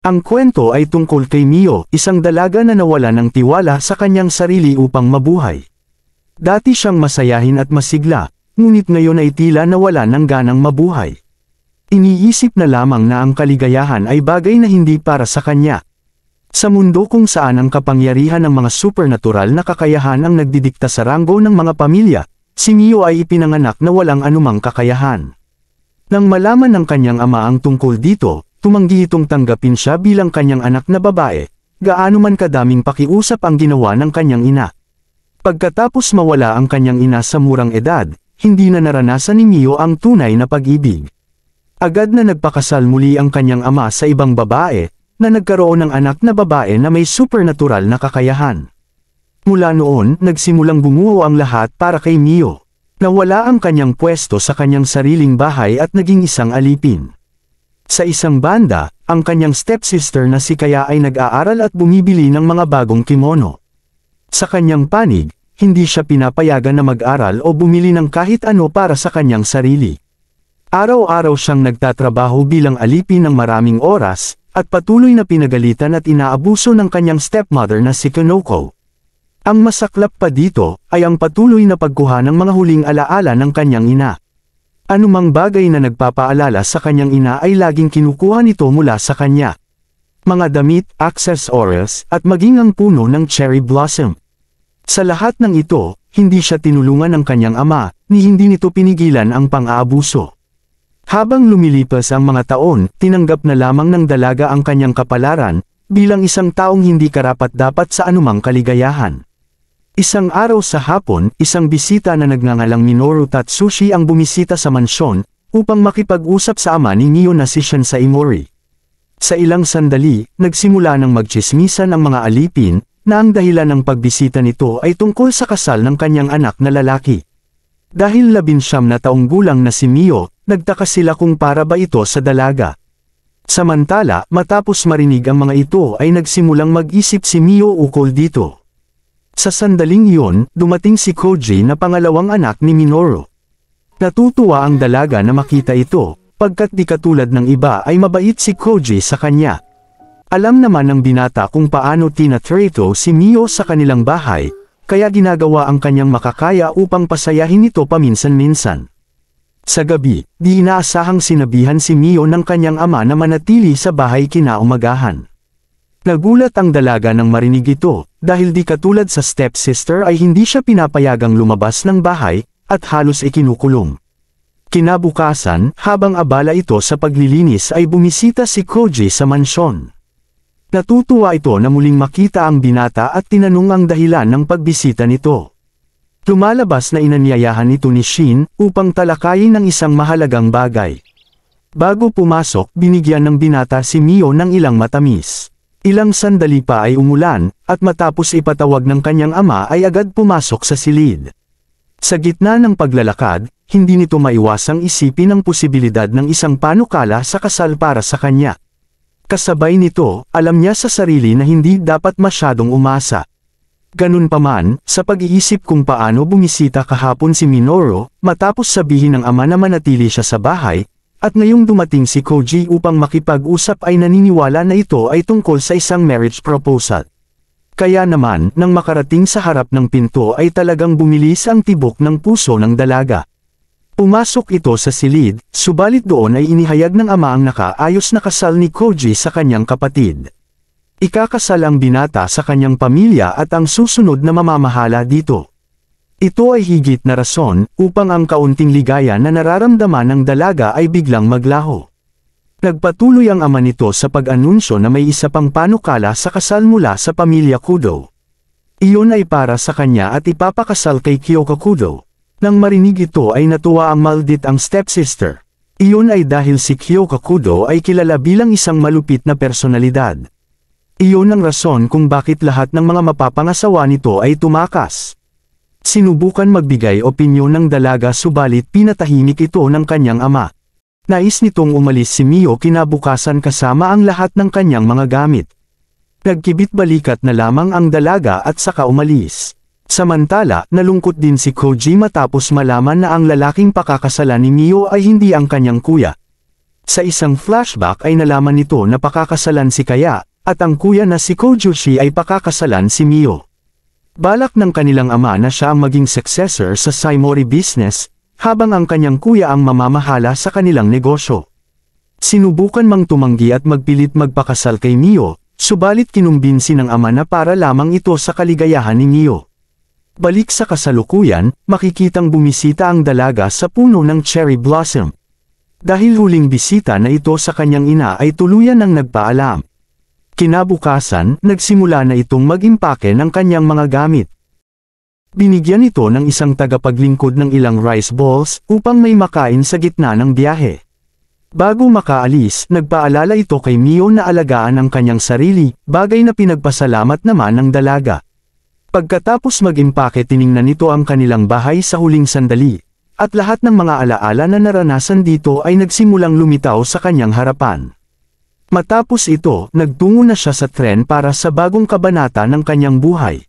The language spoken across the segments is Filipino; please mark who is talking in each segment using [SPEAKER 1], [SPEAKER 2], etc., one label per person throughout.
[SPEAKER 1] Ang kwento ay tungkol kay Mio, isang dalaga na nawala ng tiwala sa kanyang sarili upang mabuhay. Dati siyang masayahin at masigla, ngunit ngayon ay tila nawala ng ganang mabuhay. Iniisip na lamang na ang kaligayahan ay bagay na hindi para sa kanya. Sa mundo kung saan ang kapangyarihan ng mga supernatural na kakayahan ang nagdidikta sa ranggo ng mga pamilya, si Mio ay ipinanganak na walang anumang kakayahan. Nang malaman ng kanyang ama ang tungkol dito, tumanggi itong tanggapin siya bilang kanyang anak na babae, gaano man kadaming pakiusap ang ginawa ng kanyang ina. Pagkatapos mawala ang kanyang ina sa murang edad, hindi na naranasan ni Mio ang tunay na pag-ibig. Agad na nagpakasal muli ang kanyang ama sa ibang babae, na nagkaroon ng anak na babae na may supernatural na kakayahan. Mula noon, nagsimulang bumuo ang lahat para kay Mio. Nawala ang kanyang pwesto sa kanyang sariling bahay at naging isang alipin. Sa isang banda, ang kanyang stepsister na si Kaya ay nag-aaral at bumibili ng mga bagong kimono. Sa kanyang panig, hindi siya pinapayagan na mag-aral o bumili ng kahit ano para sa kanyang sarili. Araw-araw siyang nagtatrabaho bilang alipin ng maraming oras, at patuloy na pinagalitan at inaabuso ng kanyang stepmother na si Konoko. Ang masaklap pa dito, ay ang patuloy na pagkuha ng mga huling alaala ng kanyang ina. Anumang bagay na nagpapaalala sa kanyang ina ay laging kinukuha nito mula sa kanya. Mga damit, accessories, at maging ang puno ng cherry blossom. Sa lahat ng ito, hindi siya tinulungan ng kanyang ama, ni hindi nito pinigilan ang pang-aabuso. Habang lumilipas ang mga taon, tinanggap na lamang ng dalaga ang kanyang kapalaran, bilang isang taong hindi karapat-dapat sa anumang kaligayahan. Isang araw sa hapon, isang bisita na nagngangalang Minoru Tatsushi ang bumisita sa mansyon, upang makipag-usap sa ama ni Mio na si Shinsei Mori. Sa ilang sandali, nagsimula ng magtsismisan ang mga alipin, na ang dahilan ng pagbisita nito ay tungkol sa kasal ng kanyang anak na lalaki. Dahil 19 na taong gulang na si Mio, nagtaka sila kung para ba ito sa dalaga. Samantala, matapos marinig ang mga ito ay nagsimulang mag-isip si Mio ukol dito. Sa sandaling iyon, dumating si Koji na pangalawang anak ni Minoru. Natutuwa ang dalaga na makita ito, pagkat di katulad ng iba ay mabait si Koji sa kanya. Alam naman ng binata kung paano tinatrato si Mio sa kanilang bahay, kaya ginagawa ang kanyang makakaya upang pasayahin ito paminsan-minsan. Sa gabi, di inaasahang sinabihan si Mio ng kanyang ama na manatili sa bahay kinaumagahan. Nagulat ang dalaga nang marinig ito, dahil di katulad sa stepsister ay hindi siya pinapayagang lumabas ng bahay, at halos ikinukulong. Kinabukasan, habang abala ito sa paglilinis ay bumisita si Koji sa mansyon. Natutuwa ito na muling makita ang binata at tinanong ang dahilan ng pagbisita nito. Lumalabas na inanyayahan ito ni Shin, upang talakayin ng isang mahalagang bagay. Bago pumasok, binigyan ng binata si Mio ng ilang matamis. Ilang sandali pa ay umulan, at matapos ipatawag ng kanyang ama ay agad pumasok sa silid. Sa gitna ng paglalakad, hindi nito maiwasang isipin ang posibilidad ng isang panukala sa kasal para sa kanya. Kasabay nito, alam niya sa sarili na hindi dapat masyadong umasa. Ganun pa man, sa pag-iisip kung paano bumisita kahapon si Minoru, matapos sabihin ng ama na manatili siya sa bahay, at ngayong dumating si Koji upang makipag-usap ay naniniwala na ito ay tungkol sa isang marriage proposal. Kaya naman, nang makarating sa harap ng pinto ay talagang bumilis ang tibok ng puso ng dalaga. Pumasok ito sa silid, subalit doon ay inihayag ng ama ang nakaayos na kasal ni Koji sa kanyang kapatid. Ikakasal ang binata sa kanyang pamilya at ang susunod na mamamahala dito. Ito ay higit na rason, upang ang kaunting ligaya na nararamdaman ng dalaga ay biglang maglaho. Nagpatuloy ang ama nito sa pag-anunsyo na may isa pang panukala sa kasal mula sa pamilya Kudo. Iyon ay para sa kanya at ipapakasal kay Kyoko Kudo. Nang marinig ito ay natuwa ang maldit ang stepsister. Iyon ay dahil si Kyoko Kudo ay kilala bilang isang malupit na personalidad. Iyon ang rason kung bakit lahat ng mga mapapangasawa nito ay tumakas. Sinubukan magbigay opinyon ng dalaga subalit pinatahimik ito ng kanyang ama. Nais nitong umalis si Mio kinabukasan kasama ang lahat ng kanyang mga gamit. Nagkibit-balikat na lamang ang dalaga at saka umalis. Samantala, nalungkot din si Koji matapos malaman na ang lalaking pakakasalan ni Mio ay hindi ang kanyang kuya. Sa isang flashback ay nalaman nito na pakakasalan si Kaya, at ang kuya na si Kojushi ay pakakasalan si Mio. Balak ng kanilang ama na siya ang maging successor sa Saimori business, habang ang kanyang kuya ang mamamahala sa kanilang negosyo. Sinubukan mang tumanggi at magpilit magpakasal kay Mio, subalit kinumbinsi ng ama na para lamang ito sa kaligayahan ni Mio. Balik sa kasalukuyan, makikitang bumisita ang dalaga sa puno ng cherry blossom. Dahil huling bisita na ito sa kanyang ina ay tuluyan ng nagpaalam. Kinabukasan, nagsimula na itong mag-impake ng kanyang mga gamit. Binigyan ito ng isang tagapaglingkod ng ilang rice balls upang may makain sa gitna ng biyahe. Bago makaalis, nagpaalala ito kay Mio na alagaan ang kanyang sarili, bagay na pinagpasalamat naman ng dalaga. Pagkatapos mag-impake tiningnan nito ang kanilang bahay sa huling sandali, at lahat ng mga alaala na naranasan dito ay nagsimulang lumitaw sa kanyang harapan. Matapos ito, nagtungo na siya sa tren para sa bagong kabanata ng kanyang buhay.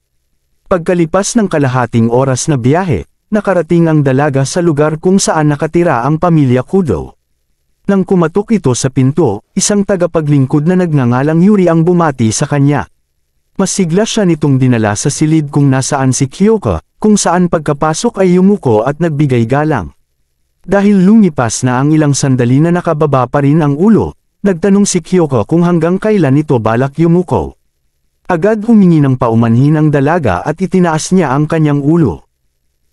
[SPEAKER 1] Pagkalipas ng kalahating oras na biyahe, nakarating ang dalaga sa lugar kung saan nakatira ang pamilya Kudo. Nang kumatok ito sa pinto, isang tagapaglingkod na nagngangalang Yuri ang bumati sa kanya. Masigla siya nitong dinala sa silid kung nasaan si Kyoka, kung saan pagkapasok ay yumuko at nagbigay galang. Dahil lumipas na ang ilang sandali na nakababa pa rin ang ulo, nagtanong si Kyoka kung hanggang kailan ito balak yumuko. Agad humingi ng paumanhin ang dalaga at itinaas niya ang kanyang ulo.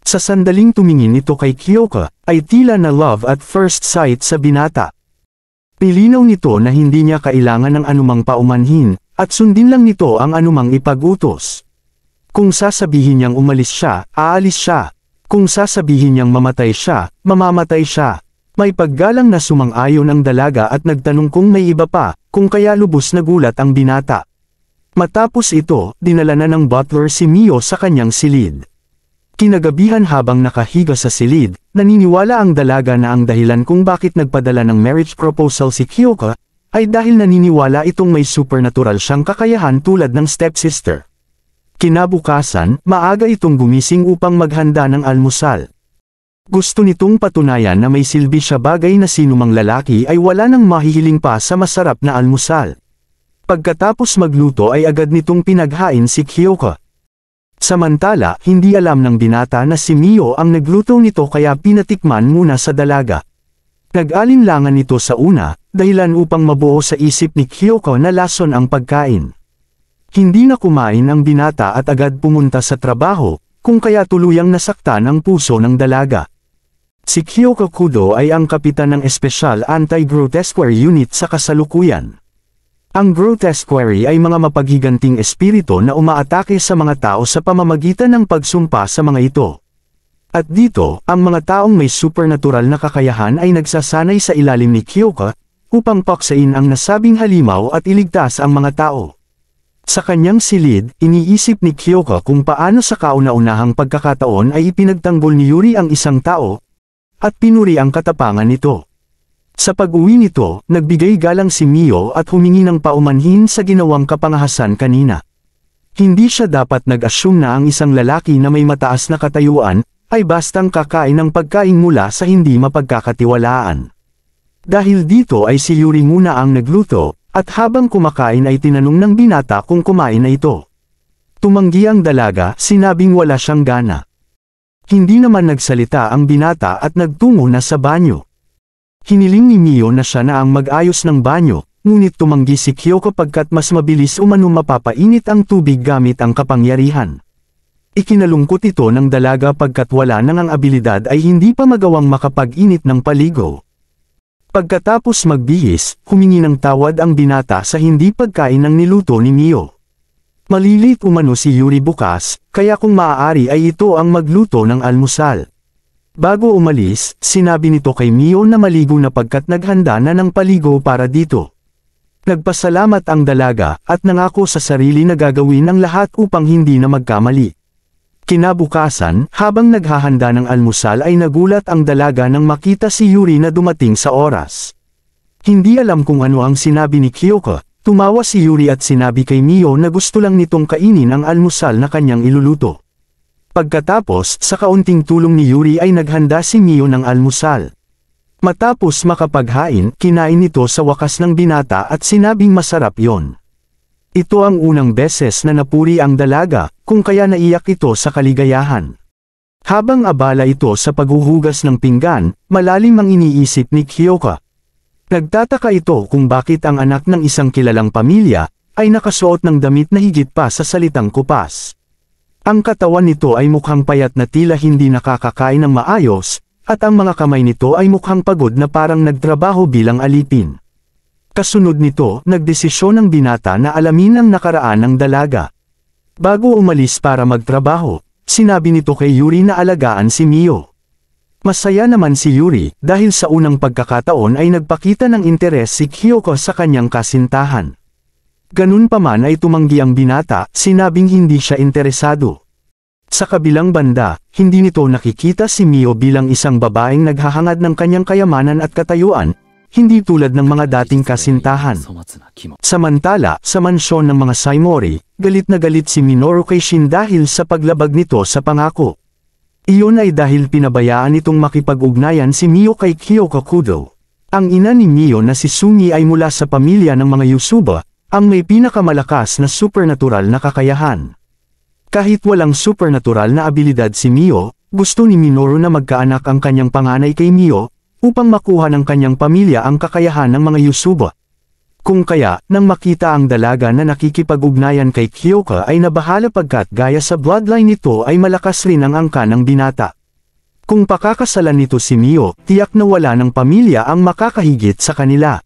[SPEAKER 1] Sa sandaling tumingin ito kay Kyoka, ay tila na love at first sight sa binata. Pilinaw nito na hindi niya kailangan ng anumang paumanhin, at sundin lang nito ang anumang ipag-utos. Kung sasabihin niyang umalis siya, aalis siya. Kung sasabihin niyang mamatay siya, mamamatay siya. May paggalang na sumang-ayon ang dalaga at nagtanong kung may iba pa, kung kaya lubos nagulat ang binata. Matapos ito, dinala na ng butler si Mio sa kanyang silid. Kinagabihan habang nakahiga sa silid, naniniwala ang dalaga na ang dahilan kung bakit nagpadala ng marriage proposal si Kyoka, ay dahil naniniwala itong may supernatural siyang kakayahan tulad ng stepsister. Kinabukasan, maaga itong gumising upang maghanda ng almusal. Gusto nitong patunayan na may silbi siya bagay na sinumang lalaki ay wala nang mahihiling pa sa masarap na almusal. Pagkatapos magluto ay agad nitong pinaghain si Kyoka. Samantala, hindi alam ng binata na si Mio ang nagluto nito kaya pinatikman muna sa dalaga. Nag-alinlangan ito sa una, dahilan upang mabuo sa isip ni Kyoko na lason ang pagkain. Hindi na kumain ang binata at agad pumunta sa trabaho, kung kaya tuluyang nasaktan ang puso ng dalaga. Si Kyoko Kudo ay ang kapitan ng Special Anti-Grotesquerie Unit sa kasalukuyan. Ang Grotesquerie ay mga mapaghiganting espiritu na umaatake sa mga tao sa pamamagitan ng pagsumpa sa mga ito. At dito, ang mga taong may supernatural na kakayahan ay nagsasanay sa ilalim ni Kyoka, upang paksain ang nasabing halimaw at iligtas ang mga tao. Sa kanyang silid, iniisip ni Kyoka kung paano sa kauna-unahang pagkakataon ay ipinagtanggol ni Yuri ang isang tao, at pinuri ang katapangan nito. Sa pag-uwi nito, nagbigay galang si Mio at humingi ng paumanhin sa ginawang kapangahasan kanina. Hindi siya dapat nag-assume na ang isang lalaki na may mataas na katayuan, ay bastang kakain ng pagkain mula sa hindi mapagkakatiwalaan. Dahil dito ay si Yuri muna ang nagluto, at habang kumakain ay tinanong ng binata kung kumain na ito. Tumanggi ang dalaga, sinabing wala siyang gana. Hindi naman nagsalita ang binata at nagtungo na sa banyo. Hiniling ni Mio na siya na ang mag-ayos ng banyo, ngunit tumanggi si Kyoko pagkat mas mabilis umano mapapainit ang tubig gamit ang kapangyarihan. Ikinalungkot ito ng dalaga pagkat wala nang ang abilidad ay hindi pa magawang makapag-init ng paligo. Pagkatapos magbihis, humingi ng tawad ang binata sa hindi pagkain ng niluto ni Mio. Malilit umano si Yuri bukas, kaya kung maaari ay ito ang magluto ng almusal. Bago umalis, sinabi nito kay Mio na maligo na pagkat naghanda na ng paligo para dito. Nagpasalamat ang dalaga at nangako sa sarili na gagawin ang lahat upang hindi na magkamali. Kinabukasan, habang naghahanda ng almusal ay nagulat ang dalaga nang makita si Yuri na dumating sa oras. Hindi alam kung ano ang sinabi ni Kyoko, tumawa si Yuri at sinabi kay Mio na gusto lang nitong kainin ang almusal na kanyang iluluto. Pagkatapos, sa kaunting tulong ni Yuri ay naghanda si Mio ng almusal. Matapos makapaghain, kinain nito sa wakas ng binata at sinabing masarap yon. Ito ang unang beses na napuri ang dalaga, kung kaya naiyak ito sa kaligayahan. Habang abala ito sa paghuhugas ng pinggan, malalim ang iniisip ni Kyoka. Nagtataka ito kung bakit ang anak ng isang kilalang pamilya ay nakasuot ng damit na higit pa sa salitang kupas. Ang katawan nito ay mukhang payat na tila hindi nakakakain ng maayos, at ang mga kamay nito ay mukhang pagod na parang nagtrabaho bilang alipin. Kasunod nito, nagdesisyon ng binata na alamin ang nakaraan ng dalaga. Bago umalis para magtrabaho, sinabi nito kay Yuri na alagaan si Mio. Masaya naman si Yuri dahil sa unang pagkakataon ay nagpakita ng interes si Kyoko sa kanyang kasintahan. Ganun pa man ay tumanggi ang binata, sinabing hindi siya interesado. Sa kabilang banda, hindi nito nakikita si Mio bilang isang babaeng naghahangad ng kanyang kayamanan at katayuan, hindi tulad ng mga dating kasintahan. Samantala, sa mansyon ng mga Saimori, galit na galit si Minoru kay Shin dahil sa paglabag nito sa pangako. Iyon ay dahil pinabayaan nitong makipag-ugnayan si Mio kay Kyoka Kudo. Ang ina ni Mio na si Sungi ay mula sa pamilya ng mga Yusuba, ang may pinakamalakas na supernatural na kakayahan. Kahit walang supernatural na abilidad si Mio, gusto ni Minoru na magkaanak ang kanyang panganay kay Mio, upang makuha ng kanyang pamilya ang kakayahan ng mga Yusuba. Kung kaya, nang makita ang dalaga na nakikipag-ugnayan kay Kyoka ay nabahala pagkat gaya sa bloodline nito ay malakas rin ang angka ng binata. Kung pakakasalan nito si Mio, tiyak na wala ng pamilya ang makakahigit sa kanila.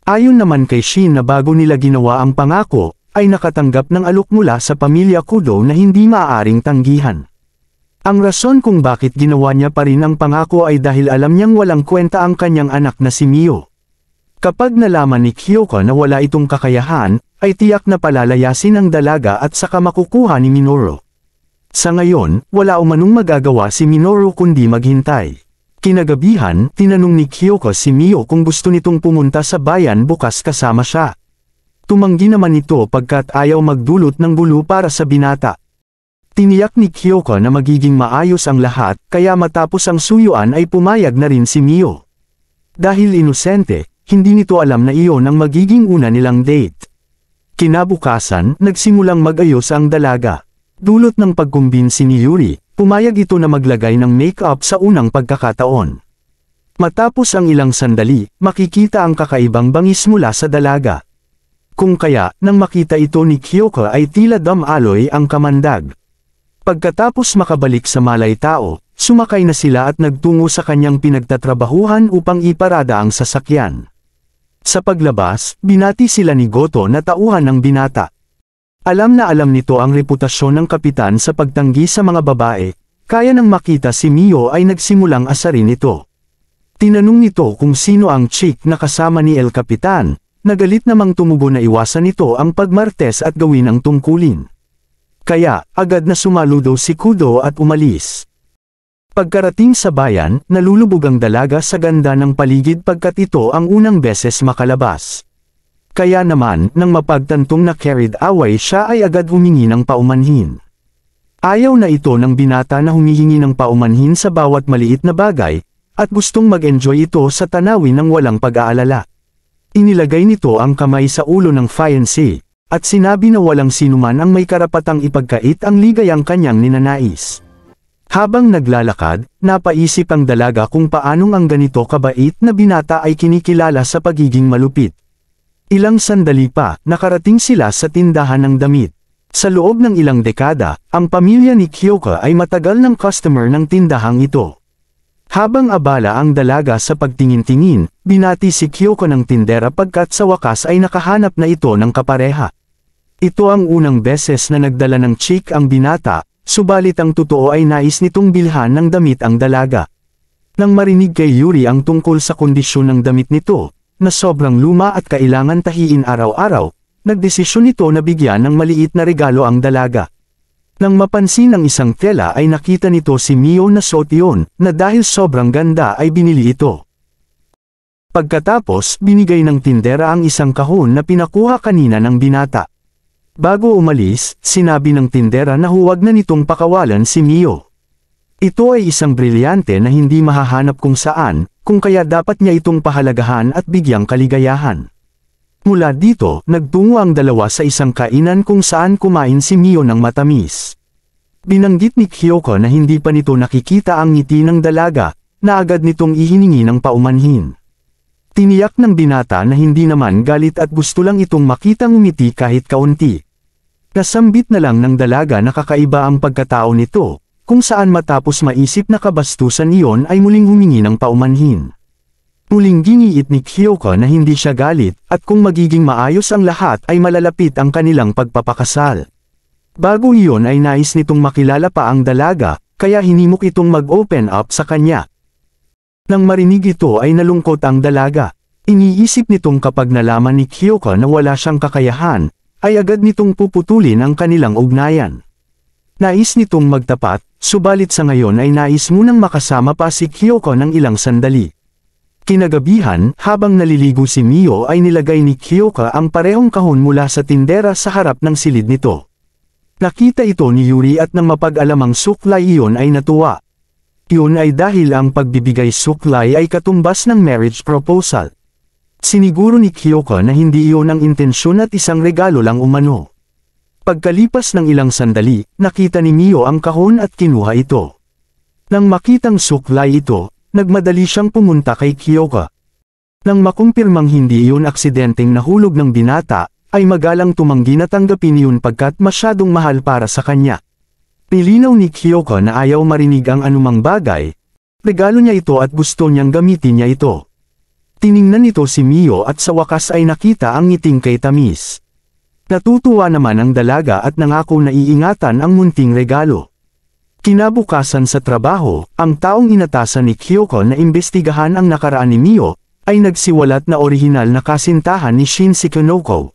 [SPEAKER 1] Ayon naman kay Shin na bago nila ginawa ang pangako, ay nakatanggap ng alok mula sa pamilya Kudo na hindi maaaring tanggihan. Ang rason kung bakit ginawa niya pa rin ang pangako ay dahil alam niyang walang kwenta ang kanyang anak na si Mio. Kapag nalaman ni Kyoka na wala itong kakayahan, ay tiyak na palalayasin ang dalaga at saka makukuha ni Minoru. Sa ngayon, wala umanong magagawa si Minoru kundi maghintay. Kinagabihan, tinanong ni Kyoka si Mio kung gusto nitong pumunta sa bayan bukas kasama siya. Tumanggi naman ito pagkat ayaw magdulot ng gulo para sa binata. Tiniyak ni Kyoka na magiging maayos ang lahat, kaya matapos ang suyuan ay pumayag na rin si Mio. Dahil inosente, hindi nito alam na iyon ang magiging una nilang date. Kinabukasan, nagsimulang mag-ayos ang dalaga. Dulot ng pagkumbinsi ni Yuri, pumayag ito na maglagay ng make-up sa unang pagkakataon. Matapos ang ilang sandali, makikita ang kakaibang bangis mula sa dalaga. Kung kaya, nang makita ito ni Kyoka ay tila damaloy ang kamandag. Pagkatapos makabalik sa malay tao, sumakay na sila at nagtungo sa kanyang pinagtatrabahuhan upang iparada ang sasakyan. Sa paglabas, binati sila ni Goto na tauhan ng binata. Alam na alam nito ang reputasyon ng kapitan sa pagtanggi sa mga babae, kaya nang makita si Mio ay nagsimulang asarin ito. Tinanong nito kung sino ang chick na kasama ni El Capitan, nagalit namang tumubo na iwasan nito ang pagmartes at gawin ang tungkulin. Kaya, agad na sumaludo si Kudo at umalis. Pagkarating sa bayan, nalulubog ang dalaga sa ganda ng paligid pagkat ito ang unang beses makalabas. Kaya naman, nang mapagtantong na carried away siya ay agad humingi ng paumanhin. Ayaw na ito ng binata na humihingi ng paumanhin sa bawat maliit na bagay, at gustong mag-enjoy ito sa tanawin ng walang pag-aalala. Inilagay nito ang kamay sa ulo ng fiancé, at sinabi na walang sinuman ang may karapatang ipagkait ang ligayang kanyang ninanais. Habang naglalakad, napaisip ang dalaga kung paanong ang ganito kabait na binata ay kinikilala sa pagiging malupit. Ilang sandali pa, nakarating sila sa tindahan ng damit. Sa loob ng ilang dekada, ang pamilya ni Kyoka ay matagal ng customer ng tindahang ito. Habang abala ang dalaga sa pagtingin-tingin, binati si Kyoka ng tindera pagkat sa wakas ay nakahanap na ito ng kapareha. Ito ang unang beses na nagdala ng chick ang binata, subalit ang totoo ay nais nitong bilhan ng damit ang dalaga. Nang marinig kay Yuri ang tungkol sa kondisyon ng damit nito, na sobrang luma at kailangan tahiin araw-araw, nagdesisyon nito na bigyan ng maliit na regalo ang dalaga. Nang mapansin ng isang tela ay nakita nito si Mio na suot iyon, na dahil sobrang ganda ay binili ito. Pagkatapos, binigay ng tindera ang isang kahon na pinakuha kanina ng binata. Bago umalis, sinabi ng tindera na huwag na nitong pakawalan si Mio. Ito ay isang brilyante na hindi mahahanap kung saan, kung kaya dapat niya itong pahalagahan at bigyang kaligayahan. Mula dito, nagtungo ang dalawa sa isang kainan kung saan kumain si Mio ng matamis. Binanggit ni Kyoko na hindi pa nito nakikita ang ngiti ng dalaga, na agad nitong ihiningi ng paumanhin. Tiniyak ng binata na hindi naman galit at gusto lang itong makitang umiti kahit kaunti. Nasambit na lang ng dalaga na kakaiba ang pagkatao nito, kung saan matapos maisip na kabastusan iyon ay muling humingi ng paumanhin. Muling giniit ni Kyoko na hindi siya galit, at kung magiging maayos ang lahat ay malalapit ang kanilang pagpapakasal. Bago iyon ay nais nitong makilala pa ang dalaga, kaya hinimok itong mag-open up sa kanya. Nang marinig ito ay nalungkot ang dalaga. Iniisip nitong kapag nalaman ni Kyoko na wala siyang kakayahan, ay agad nitong puputulin ang kanilang ugnayan. Nais nitong magtapat, subalit sa ngayon ay nais munang makasama pa si Kyoko ng ilang sandali. Kinagabihan, habang naliligo si Mio ay nilagay ni Kyoko ang parehong kahon mula sa tindera sa harap ng silid nito. Nakita ito ni Yuri at nang mapag-alamang suklay iyon ay natuwa. Iyon ay dahil ang pagbibigay suklay ay katumbas ng marriage proposal. Siniguro ni Kyoko na hindi iyon ang intensyon at isang regalo lang umano. Pagkalipas ng ilang sandali, nakita ni Mio ang kahon at kinuha ito. Nang makitang suklay ito, nagmadali siyang pumunta kay Kyoko. Nang makumpirmang hindi iyon aksidenteng nahulog ng binata, ay magalang tumanggi na tanggapin iyon pagkat masyadong mahal para sa kanya. Nilinaw ni Kyoko na ayaw marinig ang anumang bagay. Regalo niya ito at gusto niyang gamitin niya ito. Tiningnan nito si Mio at sa wakas ay nakita ang ngiting kay tamis. Natutuwa naman ang dalaga at nangako na iingatan ang munting regalo. Kinabukasan sa trabaho, ang taong inatasan ni Kyoko na imbestigahan ang nakaraan ni Mio, ay nagsiwalat na orihinal na kasintahan ni Shin si Konoko.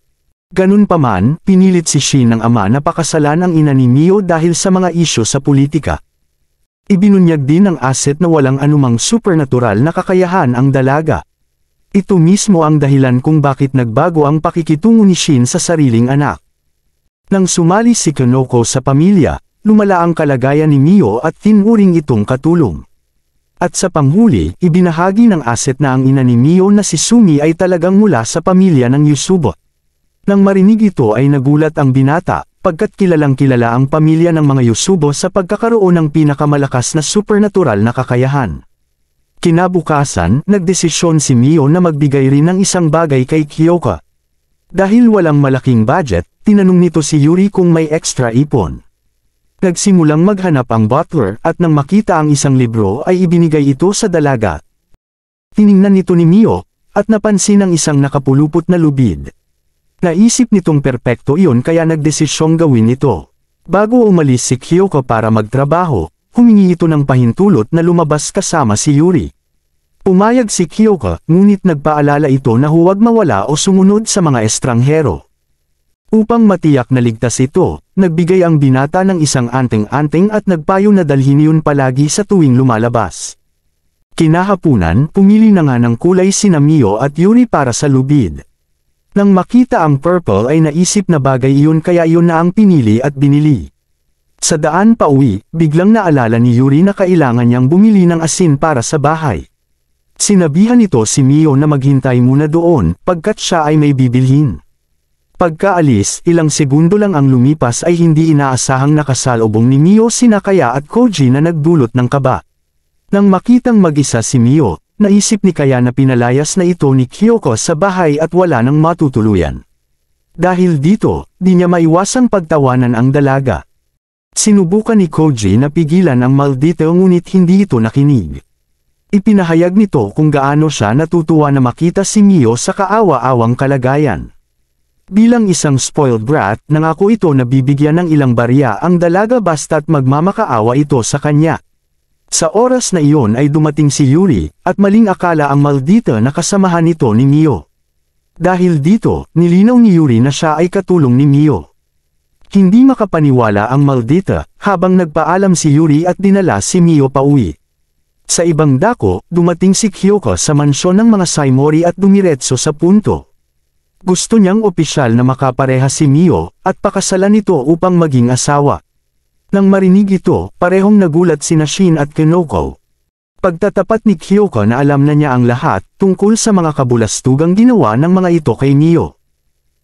[SPEAKER 1] Ganun pa man, pinilit si Shin ng ama na pakasalan ang ina ni Mio dahil sa mga isyu sa politika. Ibinunyag din ng asset na walang anumang supernatural na kakayahan ang dalaga. Ito mismo ang dahilan kung bakit nagbago ang pakikitungo ni Shin sa sariling anak. Nang sumali si Konoko sa pamilya, lumala ang kalagayan ni Mio at tinuring itong katulong. At sa panghuli, ibinahagi ng asset na ang ina ni Mio na si Sumi ay talagang mula sa pamilya ng Yusubo. Nang marinig ito ay nagulat ang binata, pagkat kilalang kilala ang pamilya ng mga Yusubo sa pagkakaroon ng pinakamalakas na supernatural na kakayahan. Kinabukasan, nagdesisyon si Mio na magbigay rin ng isang bagay kay Kyoko. Dahil walang malaking budget, tinanong nito si Yuri kung may extra ipon. Nagsimulang maghanap ang butler at nang makita ang isang libro ay ibinigay ito sa dalaga. Tiningnan nito ni Mio, at napansin ang isang nakapulupot na lubid. Naisip nitong perpekto iyon kaya nagdesisyong gawin ito. Bago umalis si Kyoko para magtrabaho, humingi ito ng pahintulot na lumabas kasama si Yuri. Pumayag si Kyoko, ngunit nagpaalala ito na huwag mawala o sumunod sa mga estranghero. Upang matiyak na ligtas ito, nagbigay ang binata ng isang anting-anting at nagpayo na dalhin yun palagi sa tuwing lumalabas. Kinahapunan, pumili na nga ng kulay sina Mio at Yuri para sa lubid. Nang makita ang purple ay naisip na bagay iyon kaya iyon na ang pinili at binili. Sa daan pa uwi, biglang naalala ni Yuri na kailangan niyang bumili ng asin para sa bahay. Sinabihan nito si Mio na maghintay muna doon, pagkat siya ay may bibilhin. Pagkaalis, ilang segundo lang ang lumipas ay hindi inaasahang nakasalubong ni Mio sina Kaya at Koji na nagdulot ng kaba. Nang makitang mag-isa si Mio, naisip ni Kaya na pinalayas na ito ni Kyoko sa bahay at wala nang matutuluyan. Dahil dito, di niya maiwasang pagtawanan ang dalaga. Sinubukan ni Koji na pigilan ang maldito ngunit hindi ito nakinig. Ipinahayag nito kung gaano siya natutuwa na makita si Mio sa kaawa-awang kalagayan. Bilang isang spoiled brat, nangako ito na bibigyan ng ilang barya ang dalaga basta't magmamakaawa ito sa kanya. Sa oras na iyon ay dumating si Yuri, at maling akala ang maldita na kasamahan nito ni Mio. Dahil dito, nilinaw ni Yuri na siya ay katulong ni Mio. Hindi makapaniwala ang maldita, habang nagpaalam si Yuri at dinala si Mio pauwi. Sa ibang dako, dumating si Kyoko sa mansyon ng mga Saimori at dumiretso sa punto. Gusto niyang opisyal na makapareha si Mio, at pakasalan ito upang maging asawa. Nang marinig ito, parehong nagulat sina Shin at Konoko. Pagtatapat ni Kyoka na alam na niya ang lahat tungkol sa mga kabulastugang ginawa ng mga ito kay Mio.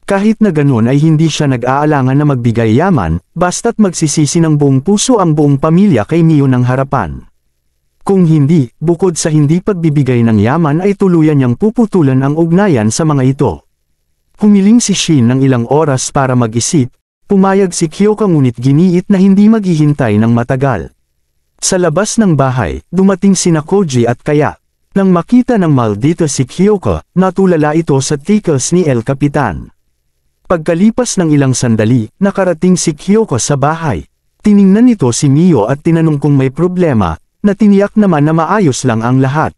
[SPEAKER 1] Kahit na ganun ay hindi siya nag-aalangan na magbigay yaman, basta't magsisisi ng buong puso ang buong pamilya kay Mio ng harapan. Kung hindi, bukod sa hindi pagbibigay ng yaman ay tuluyan niyang puputulan ang ugnayan sa mga ito. Humiling si Shin ng ilang oras para mag-isip, pumayag si Kyoka ngunit giniit na hindi maghihintay ng matagal. Sa labas ng bahay, dumating sina Koji at Kaya. Nang makita ng maldito si Kyoka, natulala ito sa tickles ni El Capitan. Pagkalipas ng ilang sandali, nakarating si Kyoka sa bahay. Tiningnan nito si Mio at tinanong kung may problema, na tiniyak naman na maayos lang ang lahat.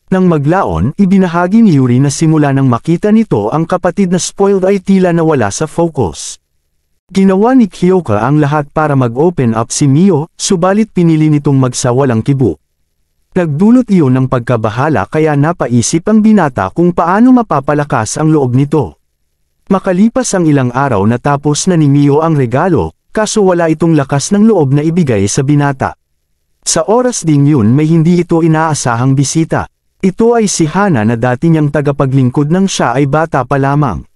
[SPEAKER 1] Nang maglaon, ibinahagi ni Yuri na simula nang makita nito ang kapatid na spoiled ay tila nawala sa focus. Ginawa ni Kyoka ang lahat para mag-open up si Mio, subalit pinili nitong magsawalang kibo. Nagdulot iyon ng pagkabahala kaya napaisip ang binata kung paano mapapalakas ang loob nito. Makalipas ang ilang araw natapos na ni Mio ang regalo, kaso wala itong lakas ng loob na ibigay sa binata. Sa oras ding yun may hindi ito inaasahang bisita. Ito ay si Hana na dati niyang tagapaglingkod nang siya ay bata pa lamang.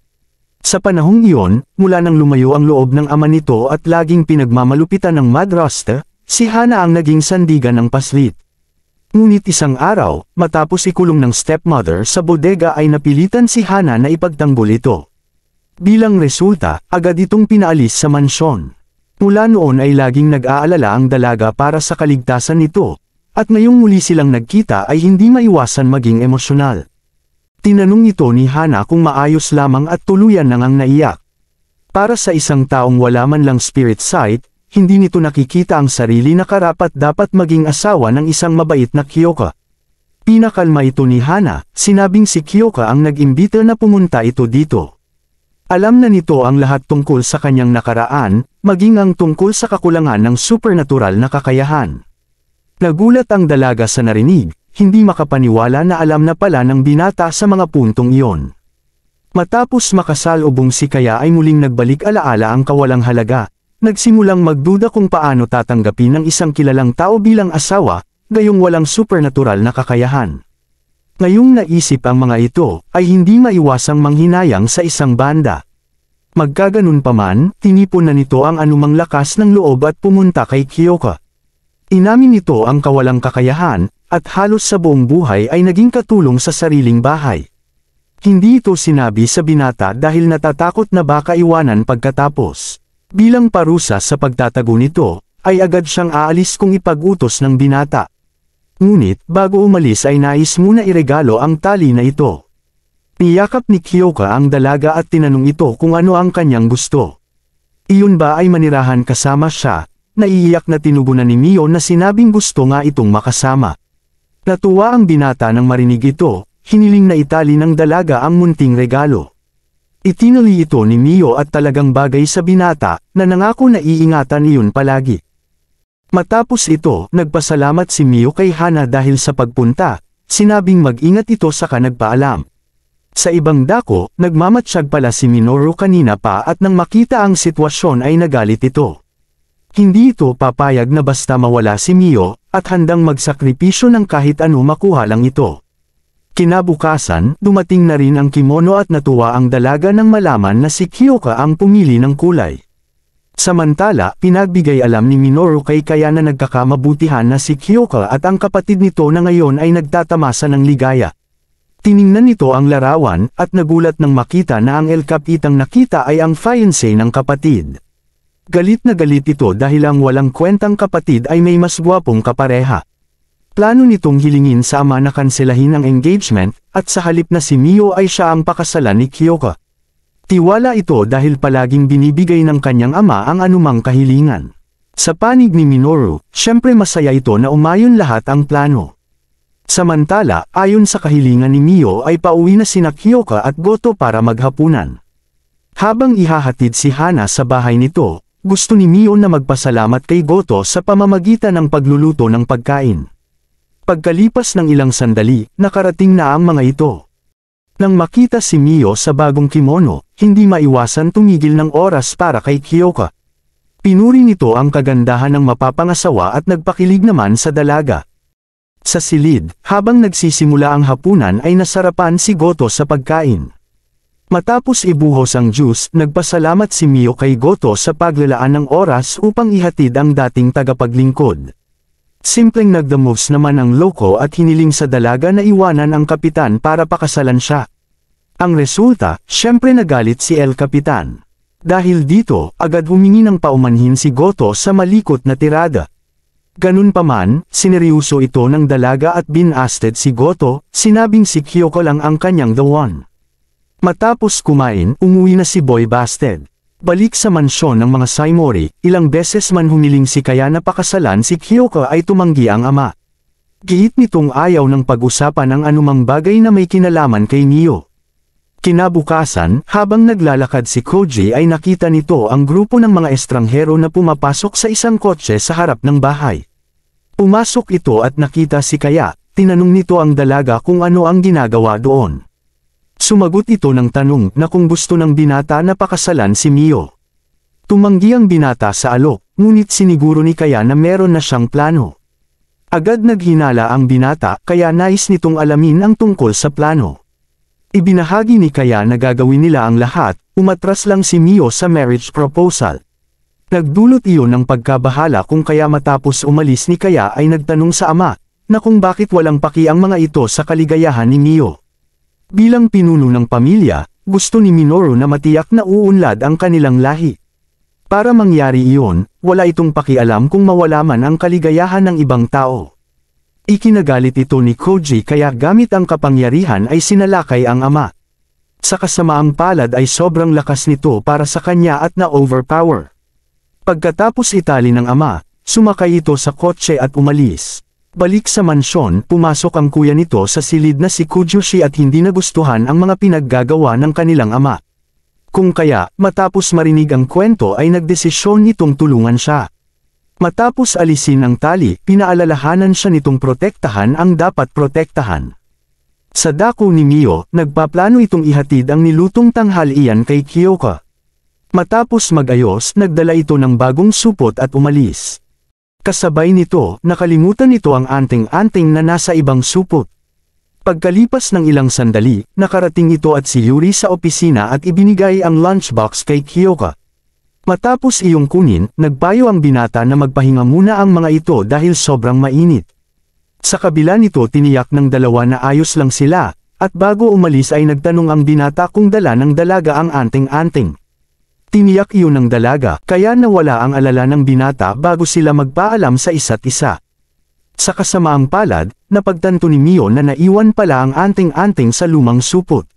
[SPEAKER 1] Sa panahong iyon, mula nang lumayo ang loob ng ama nito at laging pinagmamalupitan ng madrasta, si Hana ang naging sandigan ng paslit. Ngunit isang araw, matapos ikulong ng stepmother sa bodega ay napilitan si Hana na ipagtanggol ito. Bilang resulta, agad itong pinaalis sa mansyon. Mula noon ay laging nag-aalala ang dalaga para sa kaligtasan nito, at ngayong muli silang nagkita ay hindi maiwasan maging emosyonal. Tinanong ito ni Hana kung maayos lamang at tuluyan nang ang naiyak. Para sa isang taong wala man lang spirit sight, hindi nito nakikita ang sarili na karapat dapat maging asawa ng isang mabait na Kyoka. Pinakalma ito ni Hana, sinabing si Kyoka ang nag-imbita na pumunta ito dito. Alam na nito ang lahat tungkol sa kanyang nakaraan, maging ang tungkol sa kakulangan ng supernatural na kakayahan. Nagulat ang dalaga sa narinig, hindi makapaniwala na alam na pala ng binata sa mga puntong iyon. Matapos makasalubong si Kaya ay muling nagbalik alaala ang kawalang halaga, nagsimulang magduda kung paano tatanggapin ng isang kilalang tao bilang asawa, gayong walang supernatural na kakayahan. Ngayong naisip ang mga ito, ay hindi maiwasang manghinayang sa isang banda. Magkaganon pa man, tinipon na nito ang anumang lakas ng loob at pumunta kay Kyoka. Inamin nito ang kawalang kakayahan, at halos sa buong buhay ay naging katulong sa sariling bahay. Hindi ito sinabi sa binata dahil natatakot na baka iwanan pagkatapos. Bilang parusa sa pagtatago nito, ay agad siyang aalis kung ipag-utos ng binata. Ngunit, bago umalis ay nais muna iregalo ang tali na ito. Niyakap ni Kyoka ang dalaga at tinanong ito kung ano ang kanyang gusto. Iyon ba ay manirahan kasama siya? Naiiyak na tinugunan ni Mio na sinabing gusto nga itong makasama. Natuwa ang binata nang marinig ito, hiniling na itali ng dalaga ang munting regalo. Itinuli ito ni Mio at talagang bagay sa binata, na nangako na iingatan iyon palagi. Matapos ito, nagpasalamat si Mio kay Hana dahil sa pagpunta, sinabing mag-ingat ito saka nagpaalam. Sa ibang dako, nagmamatsyag pala si Minoru kanina pa at nang makita ang sitwasyon ay nagalit ito. Hindi ito papayag na basta mawala si Mio, at handang magsakripisyo ng kahit ano makuha lang ito. Kinabukasan, dumating na rin ang kimono at natuwa ang dalaga nang malaman na si Kyoka ang pumili ng kulay. Samantala, pinagbigay alam ni Minoru kay Kaya na nagkakamabutihan na si Kyoka at ang kapatid nito na ngayon ay nagtatamasa ng ligaya. Tiningnan nito ang larawan, at nagulat nang makita na ang El Capitang nakita ay ang fiancé ng kapatid. Galit na galit ito dahil ang walang kwentang kapatid ay may mas gwapong kapareha. Plano nitong hilingin sa ama na kanselahin ang engagement, at sa halip na si Mio ay siya ang pakasalan ni Kyoka. Tiwala ito dahil palaging binibigay ng kanyang ama ang anumang kahilingan. Sa panig ni Minoru, syempre masaya ito na umayon lahat ang plano. Samantala, ayon sa kahilingan ni Mio ay pauwi na sina Kyoka at Goto para maghapunan. Habang ihahatid si Hana sa bahay nito, gusto ni Mio na magpasalamat kay Goto sa pamamagitan ng pagluluto ng pagkain. Pagkalipas ng ilang sandali, nakarating na ang mga ito. Nang makita si Mio sa bagong kimono, hindi maiwasan tumigil ng oras para kay Kyoka. Pinuri nito ang kagandahan ng mapapangasawa at nagpakilig naman sa dalaga. Sa silid, habang nagsisimula ang hapunan ay nasarapan si Goto sa pagkain. Matapos ibuhos ang juice, nagpasalamat si Mio kay Goto sa paglalaan ng oras upang ihatid ang dating tagapaglingkod. Simpleng nagdamos naman ang loko at hiniling sa dalaga na iwanan ang kapitan para pakasalan siya. Ang resulta, syempre nagalit si El Capitan. Dahil dito, agad humingi ng paumanhin si Goto sa malikot na tirada. Ganun pa man, sineryoso ito ng dalaga at binasted si Goto, sinabing si Kyoko lang ang kanyang the one. Matapos kumain, umuwi na si Boy Basted. Balik sa mansyon ng mga Saimori, ilang beses man humiling si Kaya na pakasalan si Kyoko ay tumanggi ang ama. Gihit nitong ayaw ng pag-usapan ang anumang bagay na may kinalaman kay Mio. Kinabukasan, habang naglalakad si Koji ay nakita nito ang grupo ng mga estranghero na pumapasok sa isang kotse sa harap ng bahay. Pumasok ito at nakita si Kaya, tinanong nito ang dalaga kung ano ang ginagawa doon. Sumagot ito ng tanong na kung gusto ng binata na pakasalan si Mio. Tumanggi ang binata sa alok, ngunit siniguro ni Kaya na meron na siyang plano. Agad naghinala ang binata kaya nais nitong alamin ang tungkol sa plano. Ibinahagi ni Kaya na gagawin nila ang lahat, umatras lang si Mio sa marriage proposal. Nagdulot iyon ng pagkabahala kung kaya matapos umalis ni Kaya ay nagtanong sa ama, na kung bakit walang paki ang mga ito sa kaligayahan ni Mio. Bilang pinuno ng pamilya, gusto ni Minoru na matiyak na uunlad ang kanilang lahi. Para mangyari iyon, wala itong pakialam kung mawala man ang kaligayahan ng ibang tao. Ikinagalit ito ni Koji kaya gamit ang kapangyarihan ay sinalakay ang ama. Sa kasamaang palad ay sobrang lakas nito para sa kanya at na-overpower. Pagkatapos itali ng ama, sumakay ito sa kotse at umalis. Balik sa mansyon, pumasok ang kuya nito sa silid na si Kujushi at hindi nagustuhan ang mga pinaggagawa ng kanilang ama. Kung kaya, matapos marinig ang kwento ay nagdesisyon nitong tulungan siya. Matapos alisin ang tali, pinaalalahanan siya nitong protektahan ang dapat protektahan. Sa dako ni Mio, nagpaplano itong ihatid ang nilutong tanghalian kay Kyoko. Matapos mag-ayos, nagdala ito ng bagong supot at umalis. Kasabay nito, nakalimutan nito ang anting-anting na nasa ibang supot. Pagkalipas ng ilang sandali, nakarating ito at si Yuri sa opisina at ibinigay ang lunchbox kay Kyoko. Matapos iyong kunin, nagpayo ang binata na magpahinga muna ang mga ito dahil sobrang mainit. Sa kabila nito tiniyak ng dalawa na ayos lang sila, at bago umalis ay nagtanong ang binata kung dala ng dalaga ang anting-anting. Tiniyak iyon ng dalaga, kaya nawala ang alala ng binata bago sila magpaalam sa isa't isa. Sa kasamaang palad, napagtanto ni Mio na naiwan pala ang anting-anting sa lumang supot.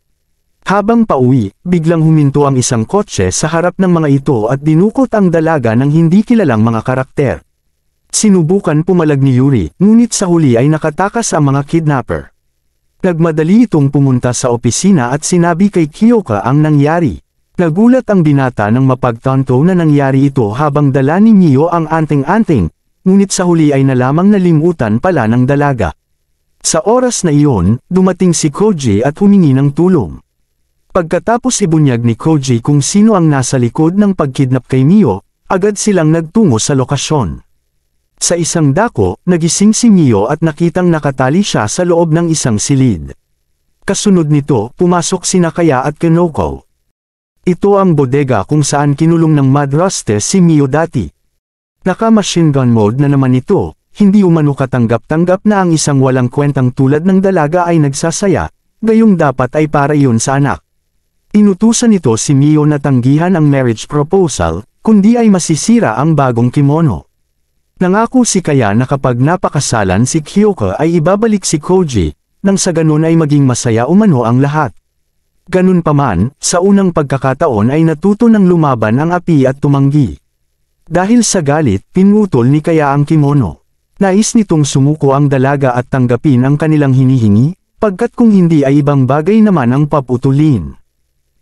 [SPEAKER 1] Habang pauwi, biglang huminto ang isang kotse sa harap ng mga ito at dinukot ang dalaga ng hindi kilalang mga karakter. Sinubukan pumalag ni Yuri, ngunit sa huli ay nakatakas ang mga kidnapper. Nagmadali itong pumunta sa opisina at sinabi kay Kyoko ang nangyari. Nagulat ang binata nang mapagtanto na nangyari ito habang dala ni Mio ang anting-anting, ngunit sa huli ay nalamang nalimutan pala ng dalaga. Sa oras na iyon, dumating si Koji at humingi ng tulong. Pagkatapos ibunyag ni Koji kung sino ang nasa likod ng pagkidnap kay Mio, agad silang nagtungo sa lokasyon. Sa isang dako, nagising si Mio at nakitang nakatali siya sa loob ng isang silid. Kasunod nito, pumasok sina Kaya at Kanoko. Ito ang bodega kung saan kinulong ng Madraste si Mio dati. Naka-machine gun mode na naman ito, hindi umano katanggap-tanggap na ang isang walang kwentang tulad ng dalaga ay nagsasaya, gayong dapat ay para iyon sa anak. Inutusan nito si Mio na tanggihan ang marriage proposal, kundi ay masisira ang bagong kimono. Nangako si Kaya na kapag napakasalan si Kyoko ay ibabalik si Koji, nang sa ganun ay maging masaya umano ang lahat. Ganun pa man, sa unang pagkakataon ay natuto ng lumaban ang api at tumanggi. Dahil sa galit, pinutol ni Kaya ang kimono. Nais nitong sumuko ang dalaga at tanggapin ang kanilang hinihingi, pagkat kung hindi ay ibang bagay naman ang paputulin.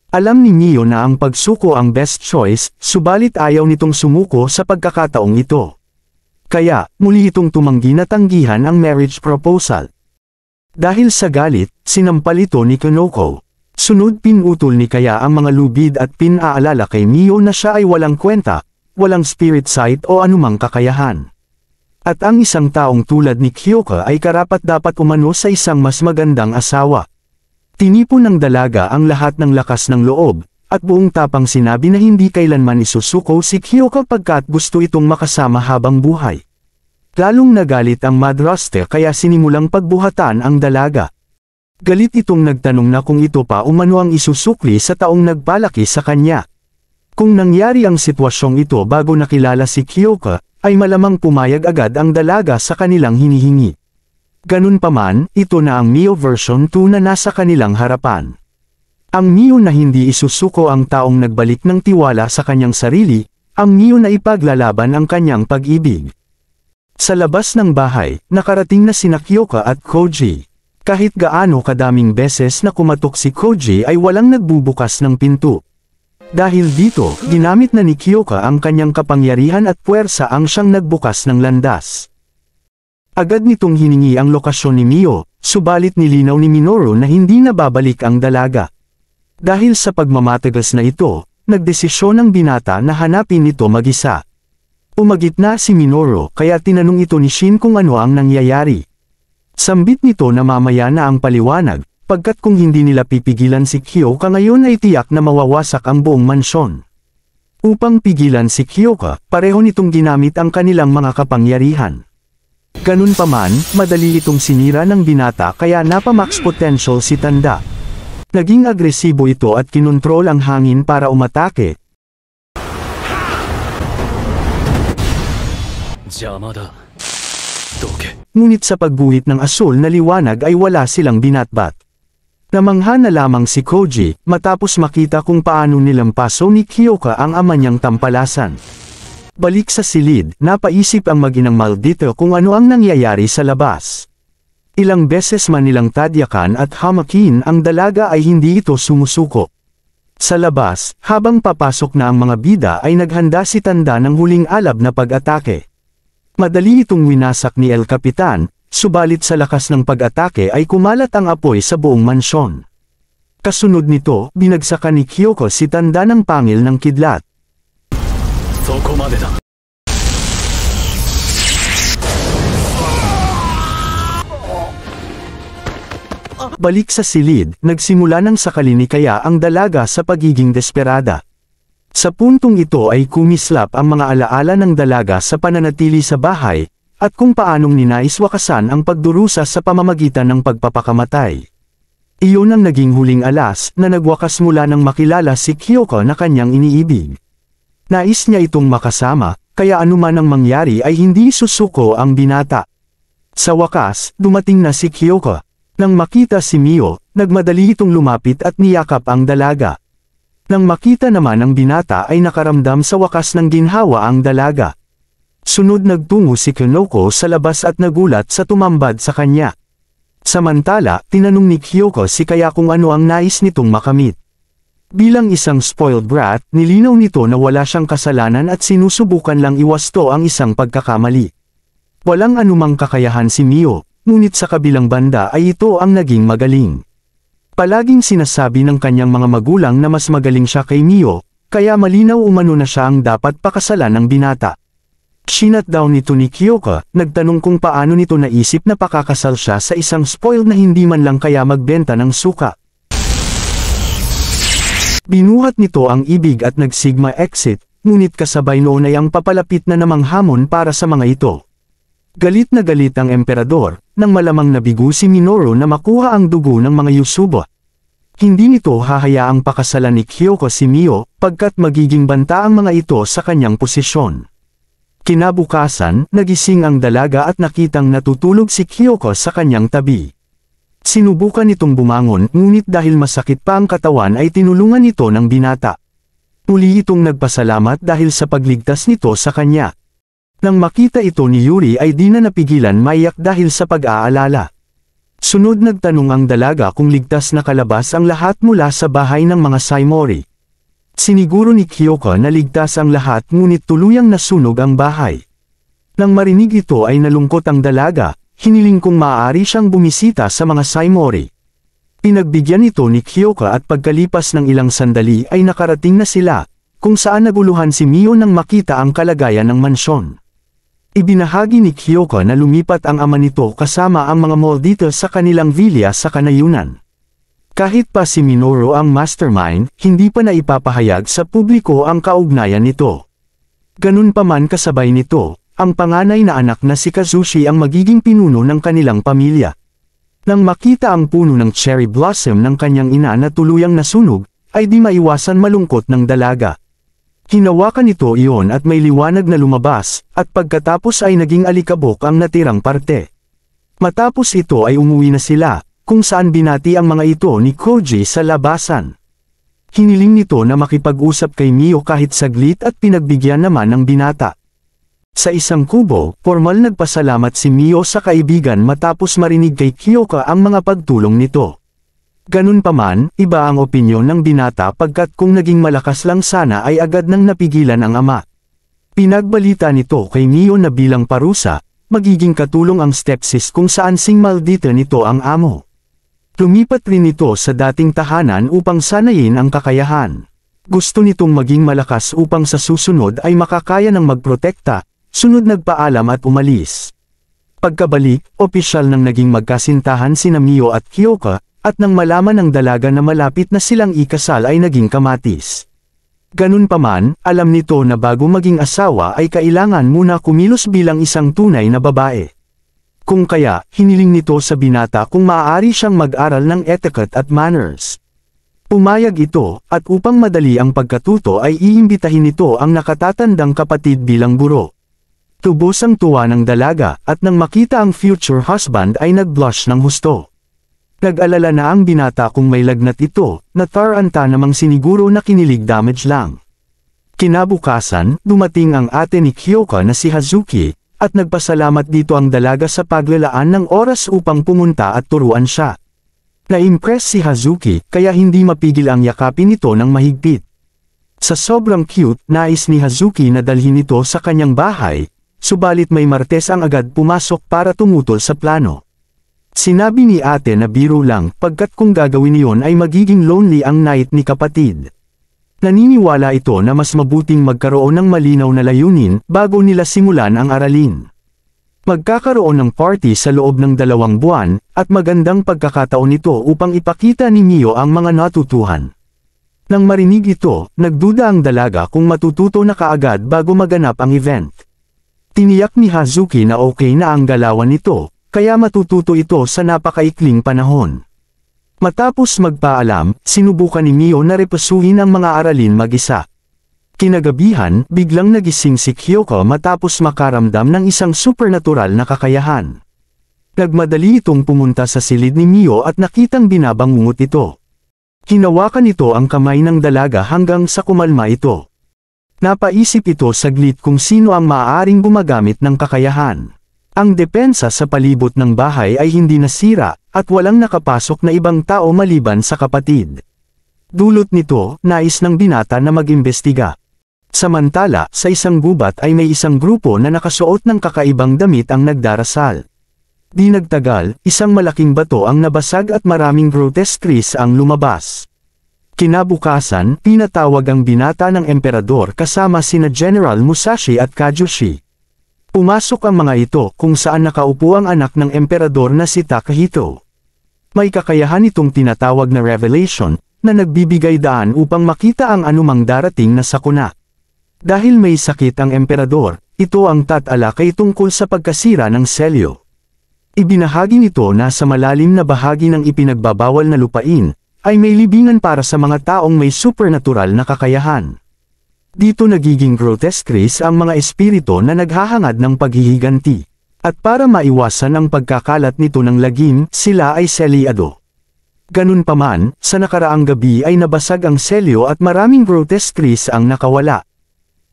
[SPEAKER 1] Alam ni Mio na ang pagsuko ang best choice, subalit ayaw nitong sumuko sa pagkakataong ito. Kaya, muli itong tumanggi na tanggihan ang marriage proposal. Dahil sa galit, sinampal ito ni Kanoko. Sunod pinutol ni Kaya ang mga lubid at pinaalala kay Mio na siya ay walang kwenta, walang spirit sight o anumang kakayahan. At ang isang taong tulad ni Kyoka ay karapat-dapat umano sa isang mas magandang asawa. Tinipon ng dalaga ang lahat ng lakas ng loob, at buong tapang sinabi na hindi kailanman isusuko si Kyoka pagkat gusto itong makasama habang buhay. Lalong nagalit ang madraste kaya sinimulang pagbuhatan ang dalaga. Galit itong nagtanong na kung ito pa umano ang isusukli sa taong nagpalaki sa kanya. Kung nangyari ang sitwasyong ito bago nakilala si Kyoka, ay malamang pumayag agad ang dalaga sa kanilang hinihingi. Ganun pa man, ito na ang Mio version 2 na nasa kanilang harapan. Ang Mio na hindi isusuko ang taong nagbalik ng tiwala sa kanyang sarili, ang Mio na ipaglalaban ang kanyang pag-ibig. Sa labas ng bahay, nakarating na sina Kyoka at Koji. Kahit gaano kadaming beses na kumatok si Koji ay walang nagbubukas ng pinto. Dahil dito, ginamit na ni Kyoka ang kanyang kapangyarihan at puwersa ang siyang nagbukas ng landas. Agad nitong hiningi ang lokasyon ni Mio, subalit nilinaw ni Minoru na hindi na babalik ang dalaga. Dahil sa pagmamatagas na ito, nagdesisyon ang binata na hanapin ito mag-isa. Umagitna si Minoru kaya tinanong ito ni Shin kung ano ang nangyayari. Sambit nito na mamaya na ang paliwanag, pagkat kung hindi nila pipigilan si Kyoka ngayon ay tiyak na mawawasak ang buong mansyon. Upang pigilan si Kyoka, pareho nitong ginamit ang kanilang mga kapangyarihan. Ganun pa man, madali itong sinira ng binata kaya napamax potential si Tanda. Naging agresibo ito at kinontrol ang hangin para umatake. Ngunit sa pagguhit ng asul na liwanag ay wala silang binatbat. Namangha na lamang si Koji, matapos makita kung paano nilampaso ni Kyoka ang ama niyang tampalasan. Balik sa silid, napaisip ang mag-inang maldito kung ano ang nangyayari sa labas. Ilang beses man nilang tadyakan at hamakin ang dalaga ay hindi ito sumusuko. Sa labas, habang papasok na ang mga bida ay naghanda si Tanda ng huling alab na pag-atake. Madali itong winasak ni El Capitan, subalit sa lakas ng pag-atake ay kumalat ang apoy sa buong mansyon. Kasunod nito, binagsakan ni Kyoko si Tanda ng pangil ng kidlat. Balik sa silid, nagsimula ng sakalinikaya ang dalaga sa pagiging desperada. Sa puntong ito ay kumislap ang mga alaala ng dalaga sa pananatili sa bahay, at kung paanong ninais wakasan ang pagdurusa sa pamamagitan ng pagpapakamatay. Iyon ang naging huling alas na nagwakas mula nang makilala si Kyoko na kanyang iniibig. Nais niya itong makasama, kaya anuman ang mangyari ay hindi susuko ang binata. Sa wakas, dumating na si Kyoko. Nang makita si Mio, nagmadali itong lumapit at niyakap ang dalaga. Nang makita naman ang binata ay nakaramdam sa wakas ng ginhawa ang dalaga. Sunod nagtungo si Konoko sa labas at nagulat sa tumambad sa kanya. Samantala, tinanong ni Kyoko si Kaya kung ano ang nais nitong makamit. Bilang isang spoiled brat, nilinaw nito na wala siyang kasalanan at sinusubukan lang iwasto ang isang pagkakamali. Walang anumang kakayahan si Mio, ngunit sa kabilang banda ay ito ang naging magaling. Palaging sinasabi ng kanyang mga magulang na mas magaling siya kay Mio, kaya malinaw umano na siya ang dapat pakasalan ng binata. Shinat down nito ni Kyoko, nagtanong kung paano nito naisip na pakakasal siya sa isang spoiled na hindi man lang kaya magbenta ng suka. Binuhat nito ang ibig at nagsigma exit, ngunit kasabay noon ay ang papalapit na namang hamon para sa mga ito. Galit na galit ang emperador, nang malamang nabigo si Minoru na makuha ang dugo ng mga Yusubo. Hindi nito hahayaang pakasalan ni Kyoko si Mio, pagkat magiging banta ang mga ito sa kanyang posisyon. Kinabukasan, nagising ang dalaga at nakitang natutulog si Kyoko sa kanyang tabi. Sinubukan itong bumangon, ngunit dahil masakit pa ang katawan ay tinulungan ito ng binata. Muli itong nagpasalamat dahil sa pagligtas nito sa kanya. Nang makita ito ni Yuri ay di na napigilan maiyak dahil sa pag-aalala. Sunod nagtanong ang dalaga kung ligtas na kalabas ang lahat mula sa bahay ng mga Saimori. Siniguro ni Kyoko na ligtas ang lahat ngunit tuluyang nasunog ang bahay. Nang marinig ito ay nalungkot ang dalaga, hiniling kung maaari siyang bumisita sa mga Saimori. Pinagbigyan ito ni Kyoko at pagkalipas ng ilang sandali ay nakarating na sila, kung saan naguluhan si Mio nang makita ang kalagayan ng mansyon. Ibinahagi ni Kyoko na lumipat ang ama nito kasama ang mga Maldito sa kanilang villa sa kanayunan. Kahit pa si Minoru ang mastermind, hindi pa naipapahayag sa publiko ang kaugnayan nito. Ganun pa man kasabay nito, ang panganay na anak na si Kazushi ang magiging pinuno ng kanilang pamilya. Nang makita ang puno ng cherry blossom ng kanyang ina na tuluyang nasunog, ay di maiwasan malungkot ng dalaga. Hinawakan nito iyon at may liwanag na lumabas, at pagkatapos ay naging alikabok ang natirang parte. Matapos ito ay umuwi na sila, kung saan binati ang mga ito ni Koji sa labasan. Hiniling nito na makipag-usap kay Mio kahit saglit at pinagbigyan naman ng binata. Sa isang kubo, formal nagpasalamat si Mio sa kaibigan matapos marinig kay Kyoko ang mga pagtulong nito. Ganun pa man, iba ang opinyon ng binata pagkat kung naging malakas lang sana ay agad nang napigilan ang ama. Pinagbalita nito kay Mio na bilang parusa, magiging katulong ang stepsis kung saan sing maldita nito ang amo. Lumipat rin ito sa dating tahanan upang sanayin ang kakayahan. Gusto nitong maging malakas upang sa susunod ay makakaya ng magprotekta, sunod nagpaalam at umalis. Pagkabalik, opisyal nang naging magkasintahan sina Mio at Kyoko, at nang malaman ng dalaga na malapit na silang ikasal ay naging kamatis. Ganun pa man, alam nito na bago maging asawa ay kailangan muna kumilos bilang isang tunay na babae. Kung kaya, hiniling nito sa binata kung maaari siyang mag-aral ng etiquette at manners. Pumayag ito, at upang madali ang pagkatuto ay iimbitahin nito ang nakatatandang kapatid bilang guro. Tubos ang tuwa ng dalaga, at nang makita ang future husband ay nag-blush ng husto. Nag-alala na ang binata kung may lagnat ito, na taranta namang siniguro na kinilig damage lang. Kinabukasan, dumating ang ate ni Kyoko na si Hazuki, at nagpasalamat dito ang dalaga sa paglalaan ng oras upang pumunta at turuan siya. Na-impress si Hazuki, kaya hindi mapigil ang yakapin nito ng mahigpit. Sa sobrang cute, nais ni Hazuki na dalhin ito sa kanyang bahay, subalit may martes ang agad pumasok para tumutol sa plano. Sinabi ni ate na biro lang pagkat kung gagawin iyon ay magiging lonely ang night ni kapatid. Naniniwala ito na mas mabuting magkaroon ng malinaw na layunin bago nila simulan ang aralin. Magkakaroon ng party sa loob ng 2 buwan, at magandang pagkakataon ito upang ipakita ni Mio ang mga natutuhan. Nang marinig ito, nagduda ang dalaga kung matututo na kaagad bago maganap ang event. Tiniyak ni Hazuki na okay na ang galawan nito, kaya matututo ito sa napakaikling panahon. Matapos magpaalam, sinubukan ni Mio na repasuhin ang mga aralin mag-isa. Kinagabihan, biglang nagising si Kyoko matapos makaramdam ng isang supernatural na kakayahan. Nagmadali itong pumunta sa silid ni Mio at nakitang binabangungot ito. Hinawakan ito ang kamay ng dalaga hanggang sa kumalma ito. Napaisip ito saglit kung sino ang maaaring gumagamit ng kakayahan. Ang depensa sa palibot ng bahay ay hindi nasira, at walang nakapasok na ibang tao maliban sa kapatid. Dulot nito, nais ng binata na mag-imbestiga. Samantala, sa isang gubat ay may isang grupo na nakasuot ng kakaibang damit ang nagdarasal. Di nagtagal, isang malaking bato ang nabasag at maraming grotesques ang lumabas. Kinabukasan, pinatawag ang binata ng emperador kasama sina General Musashi at Kajushi. Pumasok ang mga ito kung saan nakaupo ang anak ng emperador na si Takahito. May kakayahan itong tinatawag na revelation, na nagbibigay daan upang makita ang anumang darating na sakuna. Dahil may sakit ang emperador, ito ang tatalakay tungkol sa pagkasira ng selyo. Ibinahagi nito na sa malalim na bahagi ng ipinagbabawal na lupain, ay may libingan para sa mga taong may supernatural na kakayahan. Dito nagiging grotesques ang mga espiritu na naghahangad ng paghihiganti. At para maiwasan ang pagkakalat nito ng lagim, sila ay selyado. Ganun pa man, sa nakaraang gabi ay nabasag ang selyo at maraming grotesques ang nakawala.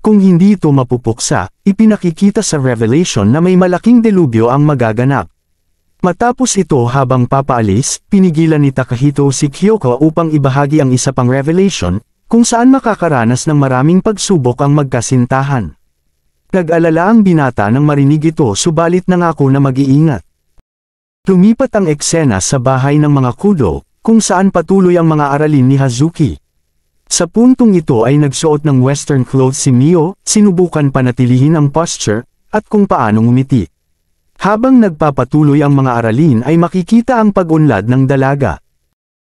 [SPEAKER 1] Kung hindi ito mapupuksa, ipinakikita sa revelation na may malaking delubyo ang magaganap. Matapos ito habang papaalis, pinigilan ni Takahito si Kyoko upang ibahagi ang isa pang revelation, kung saan makakaranas ng maraming pagsubok ang magkasintahan. Nag-alala ang binata nang marinig ito subalit nangako na mag-iingat. Lumipat ang eksena sa bahay ng mga kudo, kung saan patuloy ang mga aralin ni Hazuki. Sa puntong ito ay nagsuot ng western clothes si Mio, sinubukan panatilihin ang posture, at kung paano ngumiti. Habang nagpapatuloy ang mga aralin ay makikita ang pag-unlad ng dalaga.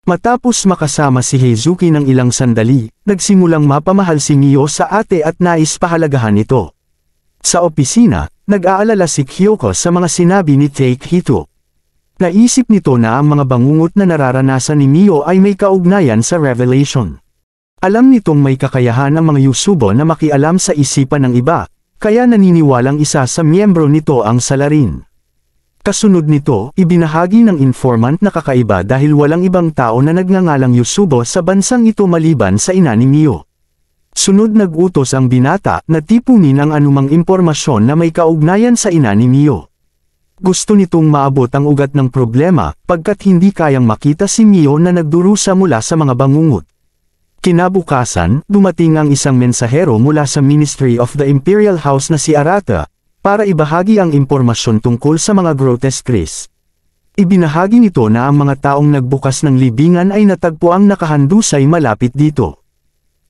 [SPEAKER 1] Matapos makasama si Heizuki ng ilang sandali, nagsimulang mapamahal si Mio sa ate at nais pahalagahan ito. Sa opisina, nag-aalala si Kyoko sa mga sinabi ni Takehito. Naisip nito na ang mga bangungot na nararanasan ni Mio ay may kaugnayan sa revelation. Alam nitong may kakayahan ang mga Yusubo na makialam sa isipan ng iba, kaya naniniwalang isa sa miyembro nito ang salarin. Kasunod nito, ibinahagi ng informant na kakaiba dahil walang ibang tao na nagngangalang Yusubo sa bansang ito maliban sa ina ni Mio. Sunod nag-utos ang binata na tipunin ang anumang impormasyon na may kaugnayan sa ina ni Mio. Gusto nitong maabot ang ugat ng problema, pagkat hindi kayang makita si Mio na nagdurusa mula sa mga bangungot. Kinabukasan, dumating ang isang mensahero mula sa Ministry of the Imperial House na si Arata, para ibahagi ang impormasyon tungkol sa mga grotesques. Ibinahagi nito na ang mga taong nagbukas ng libingan ay natagpuang nakahandusay malapit dito.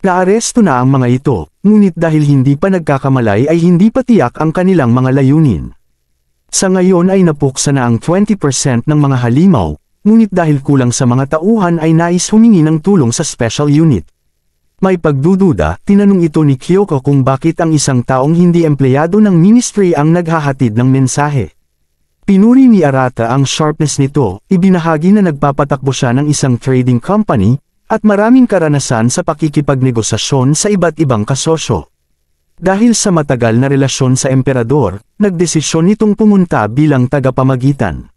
[SPEAKER 1] Naaresto na ang mga ito, ngunit dahil hindi pa nagkakamalay ay hindi pa tiyak ang kanilang mga layunin. Sa ngayon ay napuksa na ang 20% ng mga halimaw, ngunit dahil kulang sa mga tauhan ay nais humingi ng tulong sa special unit. May pagdududa, tinanong ito ni Kyoko kung bakit ang isang taong hindi empleyado ng ministry ang naghahatid ng mensahe. Pinuri ni Arata ang sharpness nito, ibinahagi na nagpapatakbo siya ng isang trading company, at maraming karanasan sa pakikipagnegosasyon sa iba't ibang kasosyo. Dahil sa matagal na relasyon sa emperador, nagdesisyon nitong pumunta bilang tagapamagitan.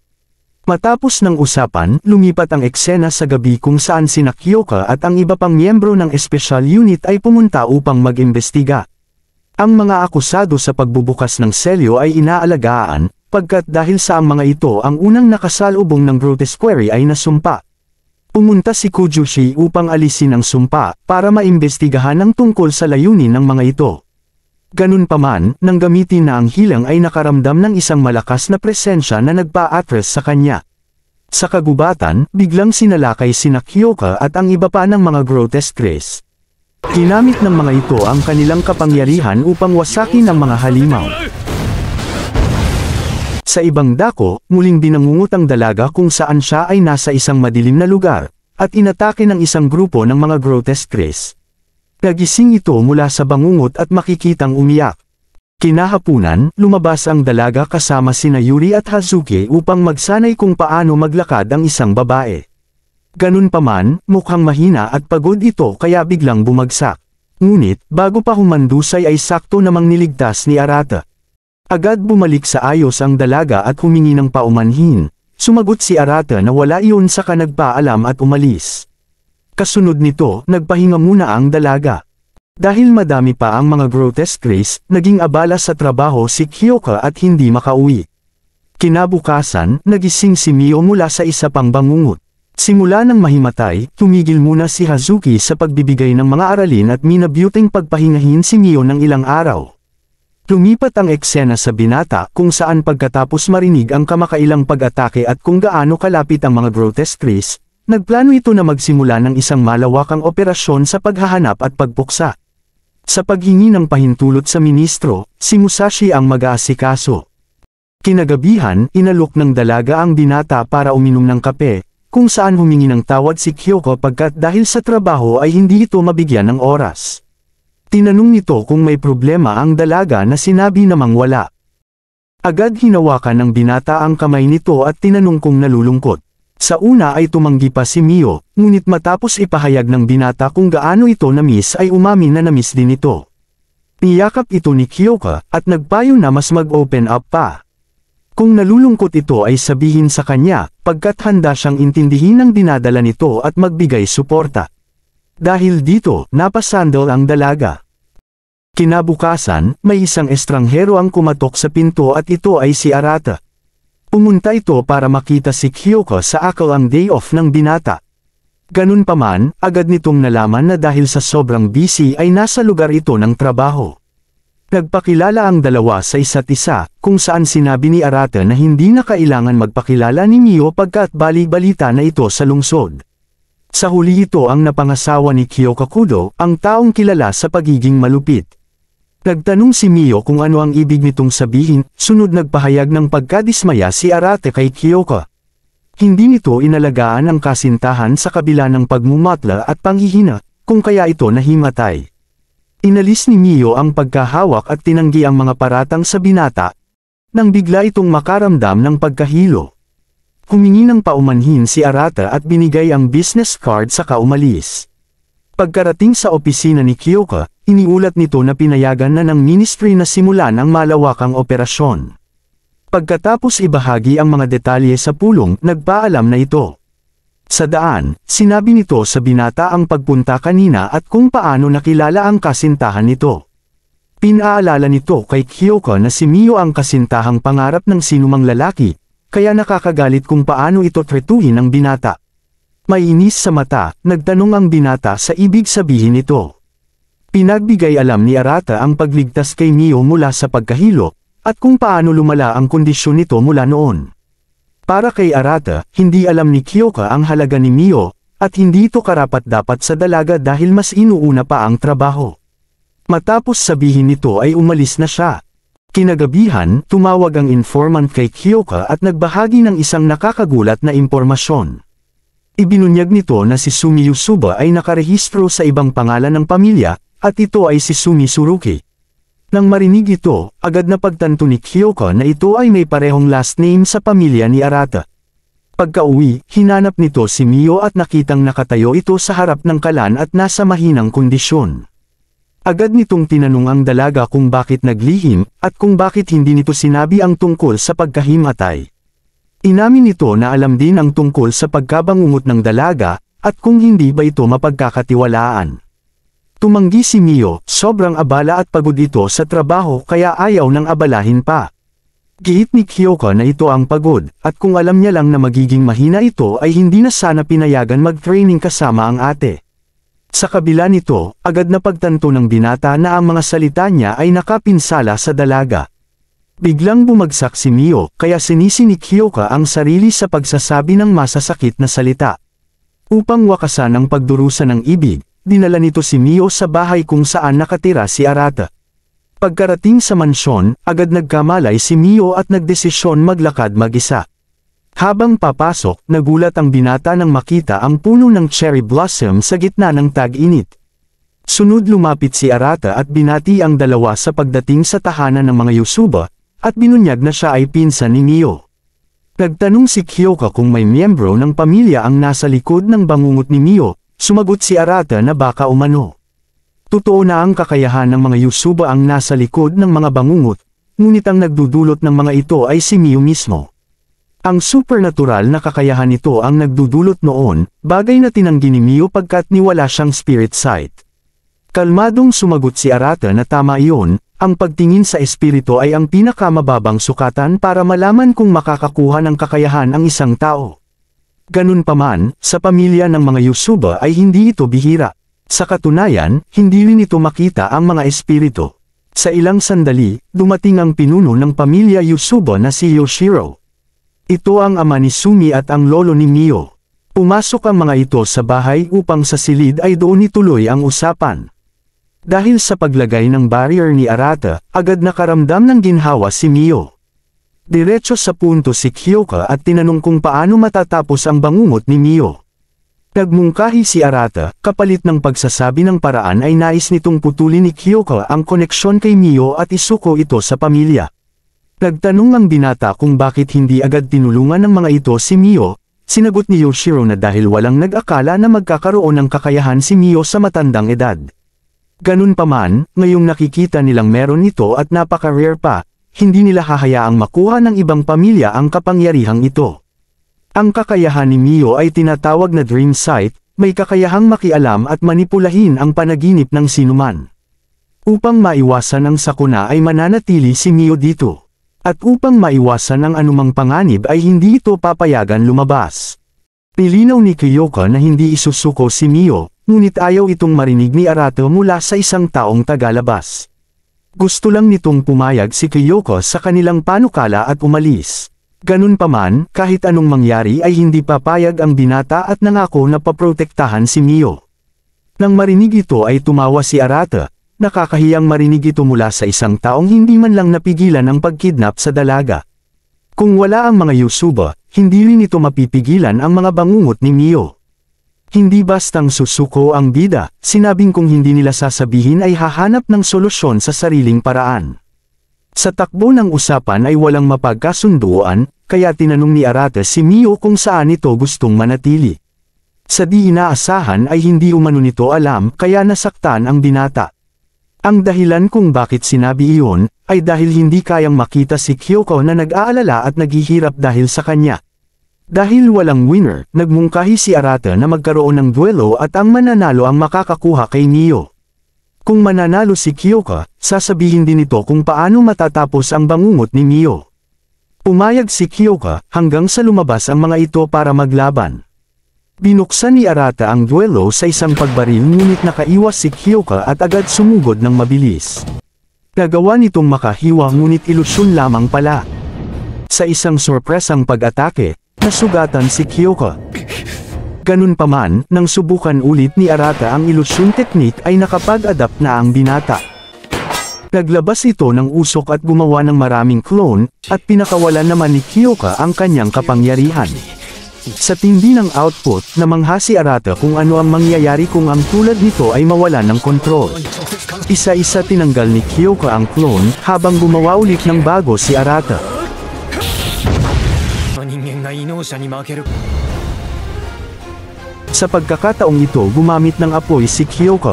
[SPEAKER 1] Matapos ng usapan, lumipat ang eksena sa gabi kung saan sina Kyoko at ang iba pang miyembro ng special unit ay pumunta upang mag-imbestiga. Ang mga akusado sa pagbubukas ng selyo ay inaalagaan, pagkat dahil sa ang mga ito ang unang nakasalubong ng grotesquerie ay nasumpa. Pumunta si Kujushi upang alisin ang sumpa, para maimbestigahan ang tungkol sa layunin ng mga ito. Ganun pa man, nang gamitin na ang hilang ay nakaramdam ng isang malakas na presensya na nagpa-atres sa kanya. Sa kagubatan, biglang sinalakay sina Kyoko at ang iba pa ng mga grotesques. Ginamit ng mga ito ang kanilang kapangyarihan upang wasakin ang mga halimaw. Sa ibang dako, muling binangungot ang dalaga kung saan siya ay nasa isang madilim na lugar, at inatake ng isang grupo ng mga grotesques. Nagising ito mula sa bangungot at makikitang umiyak. Kinahapunan, lumabas ang dalaga kasama sina Yuri at Hazuki upang magsanay kung paano maglakad ang isang babae. Ganun pa man, mukhang mahina at pagod ito kaya biglang bumagsak. Ngunit, bago pa humandusay ay sakto namang niligtas ni Arata. Agad bumalik sa ayos ang dalaga at humingi ng paumanhin. Sumagot si Arata na wala iyon saka nagpaalam at umalis. Kasunod nito, nagpahinga muna ang dalaga. Dahil madami pa ang mga grotesques, naging abala sa trabaho si Kyoko at hindi makauwi. Kinabukasan, nagising si Mio mula sa isa pang bangungot. Simula nang mahimatay, tumigil muna si Hazuki sa pagbibigay ng mga aralin at minabuting pagpahingahin si Mio ng ilang araw. Lumipat ang eksena sa binata kung saan pagkatapos marinig ang kamakailang pag-atake at kung gaano kalapit ang mga grotesques, nagplano ito na magsimula ng isang malawakang operasyon sa paghahanap at pagpuksa. Sa paghingi ng pahintulot sa ministro, si Musashi ang mag-aasikaso. Kinagabihan, inalok ng dalaga ang binata para uminom ng kape, kung saan humingi ng tawad si Kyoko pagkat dahil sa trabaho ay hindi ito mabigyan ng oras. Tinanong nito kung may problema ang dalaga na sinabi namang wala. Agad hinawakan ng binata ang kamay nito at tinanong kung nalulungkot. Sa una ay tumanggi pa si Mio, ngunit matapos ipahayag ng binata kung gaano ito na-miss ay umamin na na-miss din ito. Niyakap ito ni Kyoko, at nagpayo na mas mag-open up pa. Kung nalulungkot ito ay sabihin sa kanya, pagkat handa siyang intindihin ang dinadala nito at magbigay suporta. Dahil dito, napasandal ang dalaga. Kinabukasan, may isang estranghero ang kumatok sa pinto at ito ay si Arata. Pumunta ito para makita si Kyoko sa akalang day off ng binata. Ganun pa man, agad nitong nalaman na dahil sa sobrang busy ay nasa lugar ito ng trabaho. Nagpakilala ang dalawa sa isa't isa, kung saan sinabi ni Arata na hindi na kailangan magpakilala ni Mio pagkat bali-balita na ito sa lungsod. Sa huli ito ang napangasawa ni Kyoko Kudo, ang taong kilala sa pagiging malupit. Nagtanong si Mio kung ano ang ibig nitong sabihin, sunod nagpahayag ng pagkadismaya si Arata kay Kyoka. Hindi nito inalagaan ang kasintahan sa kabila ng pagmumatla at panghihina, kung kaya ito nahimatay. Inalis ni Mio ang pagkahawak at tinanggi ang mga paratang sa binata, nang bigla itong makaramdam ng pagkahilo. Humingi ng paumanhin si Arata at binigay ang business card saka umalis. Pagkarating sa opisina ni Kyoka, iniulat nito na pinayagan na ng ministry na simulan ang malawakang operasyon. Pagkatapos ibahagi ang mga detalye sa pulong, nagpaalam na ito. Sa daan, sinabi nito sa binata ang pagpunta kanina at kung paano nakilala ang kasintahan nito. Pinaalala nito kay Kyoka na si Mio ang kasintahang pangarap ng sinumang lalaki, kaya nakakagalit kung paano ito tretuhin ng binata. May inis sa mata, nagtanong ang binata sa ibig sabihin nito. Pinagbigay alam ni Arata ang pagligtas kay Mio mula sa pagkahilo, at kung paano lumala ang kondisyon nito mula noon. Para kay Arata, hindi alam ni Kyoka ang halaga ni Mio, at hindi ito karapat-dapat sa dalaga dahil mas inuuna pa ang trabaho. Matapos sabihin nito ay umalis na siya. Kinagabihan, tumawag ang informant kay Kyoka at nagbahagi ng isang nakakagulat na impormasyon. Ibinunyag nito na si Sumi Yusuba ay nakarehistro sa ibang pangalan ng pamilya, at ito ay si Sumi Suruki. Nang marinig ito, agad na pagtanto ni Kyoka na ito ay may parehong last name sa pamilya ni Arata. Pagka-uwi, hinanap nito si Mio at nakitang nakatayo ito sa harap ng kalan at nasa mahinang kondisyon. Agad nitong tinanong ang dalaga kung bakit naglihim, at kung bakit hindi nito sinabi ang tungkol sa pagkahimatay. Inamin nito na alam din ang tungkol sa pagkabangungot ng dalaga, at kung hindi ba ito mapagkakatiwalaan. Tumanggi si Mio, sobrang abala at pagod ito sa trabaho kaya ayaw nang abalahin pa. Gihit ni Kyoka na ito ang pagod, at kung alam niya lang na magiging mahina ito ay hindi na sana pinayagan mag-training kasama ang ate. Sa kabila nito, agad na pagtanto ng binata na ang mga salita niya ay nakapinsala sa dalaga. Biglang bumagsak si Mio, kaya sinisi ni Kyoka ang sarili sa pagsasabi ng masasakit na salita. Upang wakasan ang pagdurusa ng ibig, dinala nito si Mio sa bahay kung saan nakatira si Arata. Pagkarating sa mansyon, agad nagkamalay si Mio at nagdesisyon maglakad mag-isa. Habang papasok, nagulat ang binata nang makita ang puno ng cherry blossom sa gitna ng tag-init. Sunod lumapit si Arata at binati ang dalawa sa pagdating sa tahanan ng mga Yusuba, at binunyag na siya ay pinsan ni Mio. Nagtanong si Kyoka kung may miyembro ng pamilya ang nasa likod ng bangungot ni Mio. Sumagot si Arata na baka umano. Totoo na ang kakayahan ng mga Yusuba ang nasa likod ng mga bangungot, ngunit ang nagdudulot ng mga ito ay si Mio mismo. Ang supernatural na kakayahan nito ang nagdudulot noon, bagay na tinanggi ni Mio pagkat niwala siyang spirit sight. Kalmadong sumagot si Arata na tama iyon, ang pagtingin sa espiritu ay ang pinakamababang sukatan para malaman kung makakakuha ng kakayahan ang isang tao. Ganun pa man, sa pamilya ng mga Yusuba ay hindi ito bihira. Sa katunayan, hindi rin ito makita ang mga espiritu. Sa ilang sandali, dumating ang pinuno ng pamilya Yusuba na si Yoshiro. Ito ang ama ni Sumi at ang lolo ni Mio. Pumasok ang mga ito sa bahay upang sa silid ay doon ituloy ang usapan. Dahil sa paglagay ng barrier ni Arata, agad nakaramdam ng ginhawa si Mio. Diretso sa punto si Kyoka at tinanong kung paano matatapos ang bangungot ni Mio. Nagmungkahi si Arata, kapalit ng pagsasabi ng paraan ay nais nitong putulin ni Kyoka ang koneksyon kay Mio at isuko ito sa pamilya. Nagtanong ang binata kung bakit hindi agad tinulungan ng mga ito si Mio, sinagot ni Yoshiro na dahil walang nag-akala na magkakaroon ng kakayahan si Mio sa matandang edad. Ganun pa man, ngayong nakikita nilang meron ito at napaka-rare pa, hindi nila hahayaang makuha ng ibang pamilya ang kapangyarihang ito. Ang kakayahan ni Mio ay tinatawag na dream sight, may kakayahang makialam at manipulahin ang panaginip ng sinuman. Upang maiwasan ang sakuna ay mananatili si Mio dito. At upang maiwasan ang anumang panganib ay hindi ito papayagan lumabas. Nilinaw ni Kyoka na hindi isusuko si Mio, ngunit ayaw itong marinig ni Arata mula sa isang taong tagalabas. Gusto lang nitong pumayag si Kyoka sa kanilang panukala at umalis. Ganun pa man, kahit anong mangyari ay hindi papayag ang binata at nangako na paprotektahan si Mio. Nang marinig ito ay tumawa si Arata, Nakakahiyang marinig ito mula sa isang taong hindi man lang napigilan ang pagkidnap sa dalaga. Kung wala ang mga Yusuba, hindi rin ito mapipigilan ang mga bangungot ni Mio. Hindi bastang susuko ang bida, sinabing kung hindi nila sasabihin ay hahanap ng solusyon sa sariling paraan. Sa takbo ng usapan ay walang mapagkasunduan, kaya tinanong ni Arata si Mio kung saan ito gustong manatili. Sa di inaasahan ay hindi umano nito alam kaya nasaktan ang binata. Ang dahilan kung bakit sinabi iyon, ay dahil hindi kayang makita si Kyoko na nag-aalala at naghihirap dahil sa kanya. Dahil walang winner, nagmungkahi si Arata na magkaroon ng duelo at ang mananalo ang makakakuha kay Mio. Kung mananalo si Kyoko, sasabihin din ito kung paano matatapos ang bangungot ni Mio. Pumayag si Kyoko hanggang sa lumabas ang mga ito para maglaban. Binuksan ni Arata ang duelo sa isang pagbaril ngunit nakaiwas si Kyoko at agad sumugod ng mabilis. Nagawa nitong makahiwa ngunit ilusyon lamang pala. Sa isang sorpresang pag-atake, nasugatan si Kyoko. Ganun pa man, nang subukan ulit ni Arata ang ilusyon technique ay nakapag-adapt na ang binata. Naglabas ito ng usok at gumawa ng maraming clone, at pinakawalan naman ni Kyoko ang kanyang kapangyarihan. Sa tindi ng output, namangha si Arata kung ano ang mangyayari kung ang tulad nito ay mawalan ng kontrol. Isa-isa tinanggal ni Kyoko ang clone, habang gumawa ulit ng bago si Arata. Sa pagkakataong ito gumamit ng apoy si Kyoko.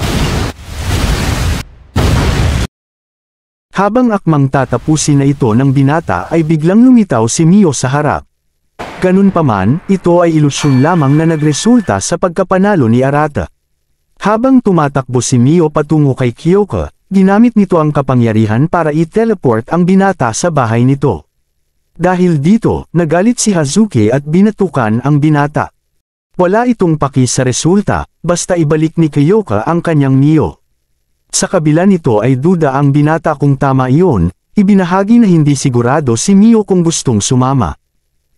[SPEAKER 1] Habang akmang tatapusin na ito ng binata ay biglang lumitaw si Mio sa harap. Ganun pa man, ito ay ilusyon lamang na nagresulta sa pagkapanalo ni Arata. Habang tumatakbo si Mio patungo kay Kyoko, ginamit nito ang kapangyarihan para i-teleport ang binata sa bahay nito. Dahil dito, nagalit si Hazuki at binatukan ang binata. Wala itong paki sa resulta, basta ibalik ni Kyoko ang kanyang Mio. Sa kabila nito ay duda ang binata kung tama iyon, ibinahagi na hindi sigurado si Mio kung gustong sumama.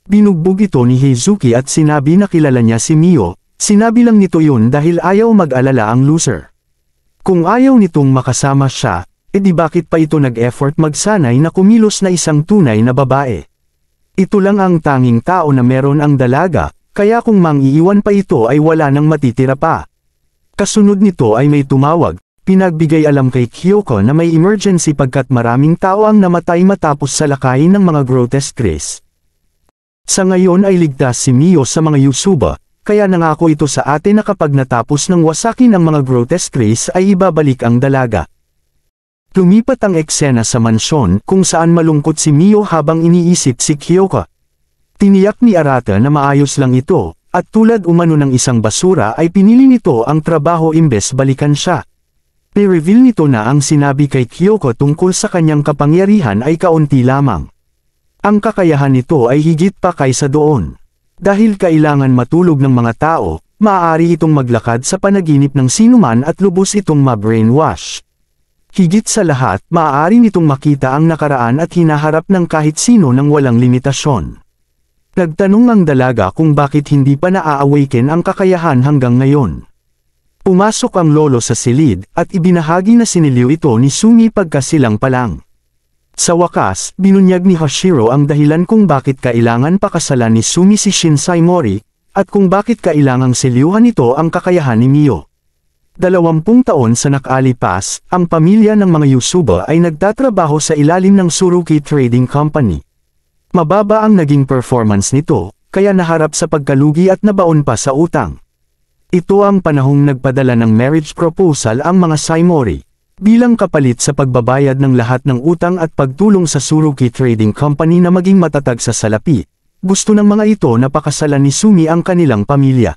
[SPEAKER 1] Binugbog ito ni Heizuki at sinabi na kilala niya si Mio, sinabi lang nito yun dahil ayaw mag-alala ang loser. Kung ayaw nitong makasama siya, edi bakit pa ito nag-effort magsanay na kumilos na isang tunay na babae. Ito lang ang tanging tao na meron ang dalaga, kaya kung mang-iiwan pa ito ay wala nang matitira pa. Kasunod nito ay may tumawag, pinagbigay alam kay Kyoko na may emergency pagkat maraming tao ang namatay matapos salakayin ng mga grotesque race. Sa ngayon ay ligtas si Mio sa mga Yusuba, kaya nangako ito sa atin na kapag natapos ng wasakin ang mga grotesque race ay ibabalik ang dalaga. Lumipat ang eksena sa mansyon kung saan malungkot si Mio habang iniisip si Kyoko. Tiniyak ni Arata na maayos lang ito, at tulad umano ng isang basura ay pinili nito ang trabaho imbes balikan siya. Ni-reveal nito na ang sinabi kay Kyoko tungkol sa kanyang kapangyarihan ay kaunti lamang. Ang kakayahan nito ay higit pa kaysa doon. Dahil kailangan matulog ng mga tao, maaari itong maglakad sa panaginip ng sinuman at lubos itong ma-brainwash. Higit sa lahat, maaari nitong makita ang nakaraan at hinaharap ng kahit sino ng walang limitasyon. Nagtanong ang dalaga kung bakit hindi pa na-awaken ang kakayahan hanggang ngayon. Pumasok ang lolo sa silid, at ibinahagi na siniliw ito ni Sumi pagkasilang pa lang. Sa wakas, binunyag ni Hashiro ang dahilan kung bakit kailangan pakasalan ni Sumi si Shinsai Mori, at kung bakit kailangang siliuhan ito ang kakayahan ni Mio. 20 taon sa nakalipas, ang pamilya ng mga Yusuba ay nagtatrabaho sa ilalim ng Tsuruki Trading Company. Mababa ang naging performance nito, kaya naharap sa pagkalugi at nabaon pa sa utang. Ito ang panahong nagpadala ng marriage proposal ang mga Saimori. Bilang kapalit sa pagbabayad ng lahat ng utang at pagtulong sa Tsuruki Trading Company na maging matatag sa salapi, gusto ng mga ito na pakasalan ni Sumi ang kanilang pamilya.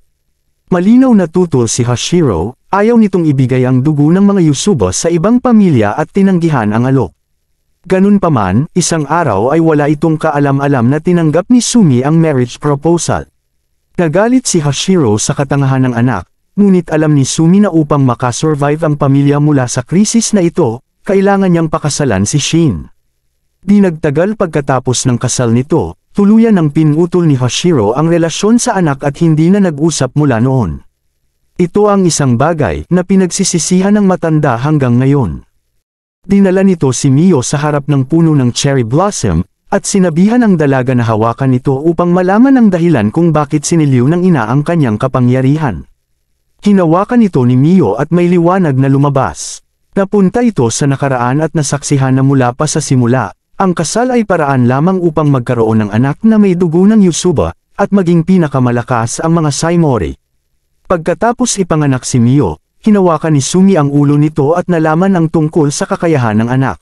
[SPEAKER 1] Malinaw na tutol si Hashiro, ayaw nitong ibigay ang dugo ng mga Yusuba sa ibang pamilya at tinanggihan ang alok. Ganun pa man, isang araw ay wala itong kaalam-alam na tinanggap ni Sumi ang marriage proposal. Nagalit si Hashiro sa katangahan ng anak, ngunit alam ni Sumi na upang makasurvive ang pamilya mula sa krisis na ito, kailangan niyang pakasalan si Shin. Di nagtagal pagkatapos ng kasal nito, tuluyan ng pinutol ni Hashiro ang relasyon sa anak at hindi na nag-usap mula noon. Ito ang isang bagay na pinagsisisihan ng matanda hanggang ngayon. Dinala nito si Mio sa harap ng puno ng cherry blossom, at sinabihan ang dalaga na hawakan ito upang malaman ang dahilan kung bakit siniliw ng ina ang kanyang kapangyarihan. Hinawakan ito ni Mio at may liwanag na lumabas. Napunta ito sa nakaraan at nasaksihan na mula pa sa simula, ang kasal ay paraan lamang upang magkaroon ng anak na may dugo ng Yusuba, at maging pinakamalakas ang mga Saimori. Pagkatapos ipanganak si Mio, hinawakan ni Sumi ang ulo nito at nalaman ang tungkol sa kakayahan ng anak.